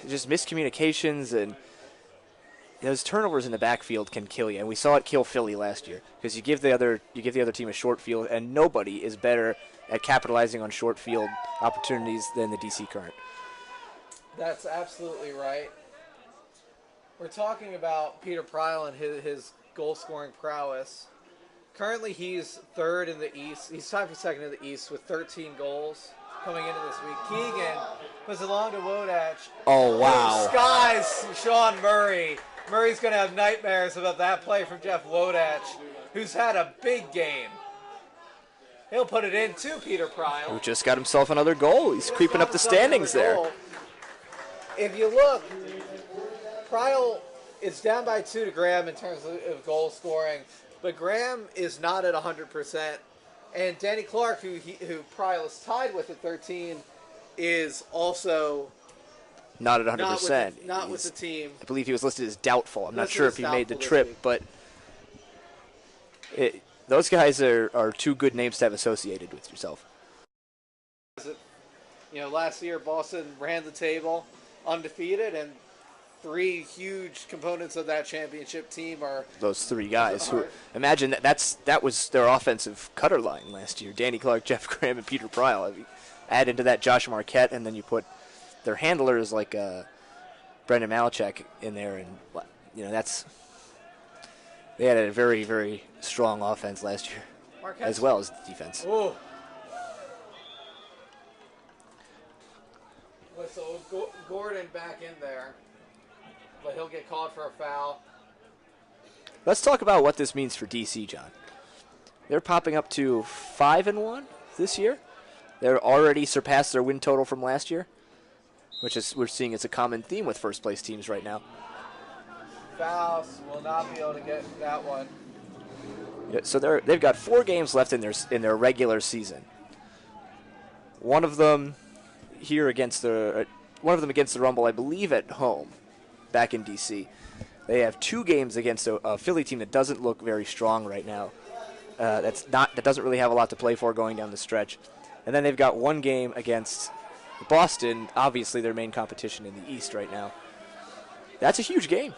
Just miscommunications and those turnovers in the backfield can kill you. And we saw it kill Philly last year because you give the other team a short field, and nobody is better at capitalizing on short field opportunities than the DC Current. That's absolutely right. We're talking about Peter Pryl and his goal-scoring prowess. Currently, he's third in the East. He's tied for second in the East with 13 goals coming into this week. Keegan was along to Wodach. Oh, wow. Skies Sean Murray. Murray's going to have nightmares about that play from Jeff Wodach, who's had a big game. He'll put it in to Peter Pryl. Who just got himself another goal. He's creeping up the standings there. If you look, Pryl is down by 2 to Graham in terms of goal scoring, but Graham is not at 100%. And Danny Clark, who Pryl is tied with at 13, is also not at 100%. Not with the team. I believe he was listed as doubtful. I'm not sure if he made the trip, but those guys are two good names to have associated with yourself. Last year Boston ran the table undefeated, and 3 huge components of that championship team are those 3 guys who imagine that was their offensive cutter line last year. Danny Clark, Jeff Graham, and Peter Pryl. I mean, add into that Josh Marquette, and then you put their handlers like Brendan Malachek in there, and they had a very, very strong offense last year, as well as defense. Ooh. So Gordon back in there, but he'll get called for a foul. Let's talk about what this means for DC, John. They're popping up to 5-1 this year. They're already surpassed their win total from last year, which is we're seeing it's a common theme with first place teams right now. Fouls will not be able to get that one. Yeah, so they've got 4 games left in their regular season. One of them against the Rumble, I believe, at home, back in DC. They have 2 games against a Philly team that doesn't look very strong right now. That doesn't really have a lot to play for going down the stretch. And then they've got 1 game against Boston, obviously their main competition in the East right now. That's a huge game.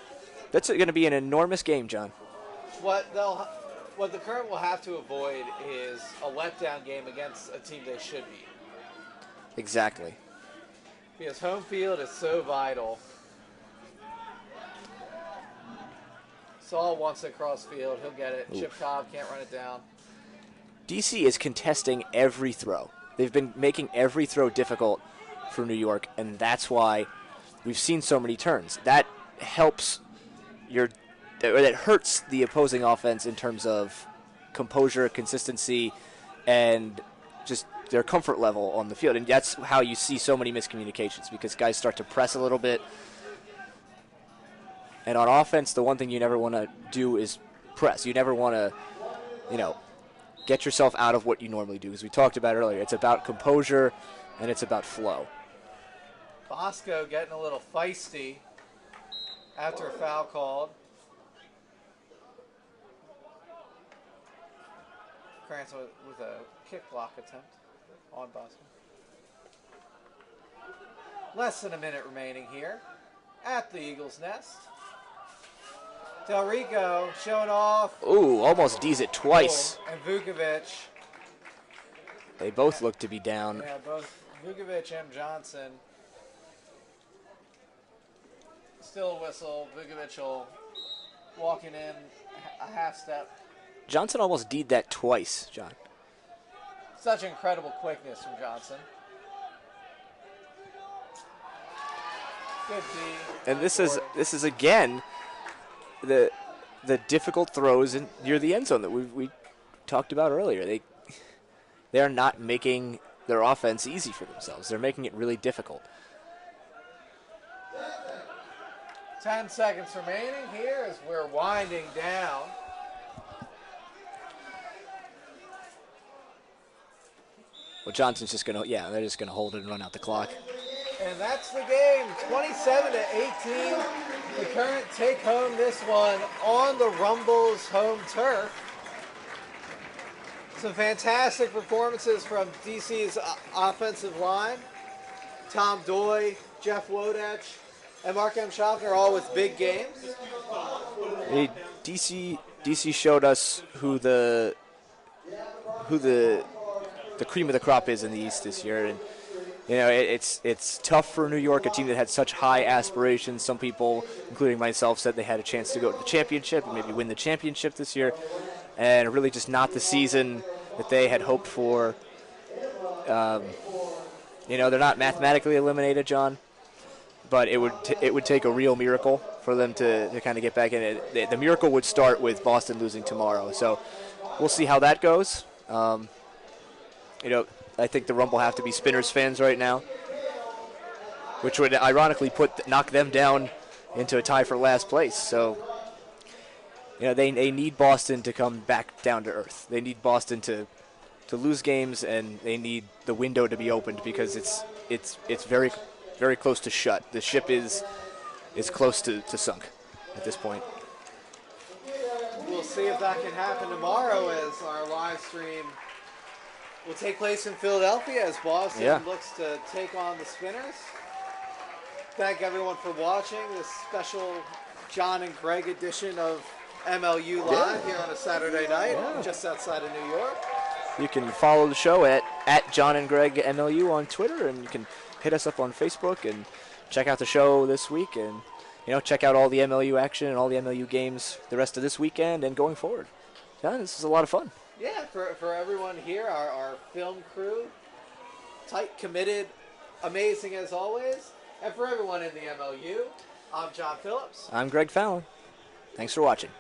That's going to be an enormous game, John. What the Current will have to avoid is a letdown game against a team they should beat. Exactly. Because home field is so vital. Saul wants it cross field. He'll get it. Oof. Chip Cobb can't run it down. DC is contesting every throw. They've been making every throw difficult for New York, and that's why we've seen so many turns. That helps that hurts the opposing offense in terms of composure, consistency, and just their comfort level on the field. And that's how you see so many miscommunications, because guys start to press a little bit. And on offense, the one thing you never want to do is press. You never want to, get yourself out of what you normally do. As we talked about earlier, it's about composure and it's about flow. Bosco getting a little feisty after a foul called. Krantz with a kick block attempt on Bosco. Less than a minute remaining here at the Eagles' Nest. Del Rico showing off. Ooh, almost D's it twice. And Vukovic. They both look to be down. Yeah, both Vukovic and Johnson. Still a whistle. Vukovic will walking in a half step. Johnson almost D'd that twice, John. Such incredible quickness from Johnson. Good D. And this is again the difficult throws near the end zone that we talked about earlier. They are not making their offense easy for themselves. They're making it really difficult. 10 seconds remaining here as we're winding down. Well, Johnson's just going to, they're just going to hold it and run out the clock. And that's the game, 27-18. The Current take home this one on the Rumble's home turf. Some fantastic performances from DC's offensive line. Tom Doy, Jeff Wodach, and Mark M. Schaffner all with big games. Hey, DC showed us who the cream of the crop is in the East this year, and it's tough for New York, a team that had such high aspirations. Some people, including myself, said they had a chance to go to the championship and maybe win the championship this year, and really just not the season that they had hoped for. They're not mathematically eliminated, John, but it would take a real miracle for them to kind of get back in it. The miracle would start with Boston losing tomorrow, so we'll see how that goes. I think the Rumble have to be Spinners fans right now, which would ironically knock them down into a tie for last place. So, they need Boston to come back down to earth. They need Boston to lose games, and they need the window to be opened because it's very, very close to shut. The ship is close to sunk at this point. We'll see if that can happen tomorrow as our live stream will take place in Philadelphia as Boston looks to take on the Spinners. Thank everyone for watching this special John and Greg edition of MLU Live here on a Saturday night just outside of New York. You can follow the show at John and Greg MLU on Twitter, and you can hit us up on Facebook and check out the show this week, and check out all the MLU action and all the MLU games the rest of this weekend and going forward. John, this is a lot of fun. Yeah, for everyone here, our film crew, tight, committed, amazing as always. And for everyone in the MLU, I'm John Phillips. I'm Greg Fallon. Thanks for watching.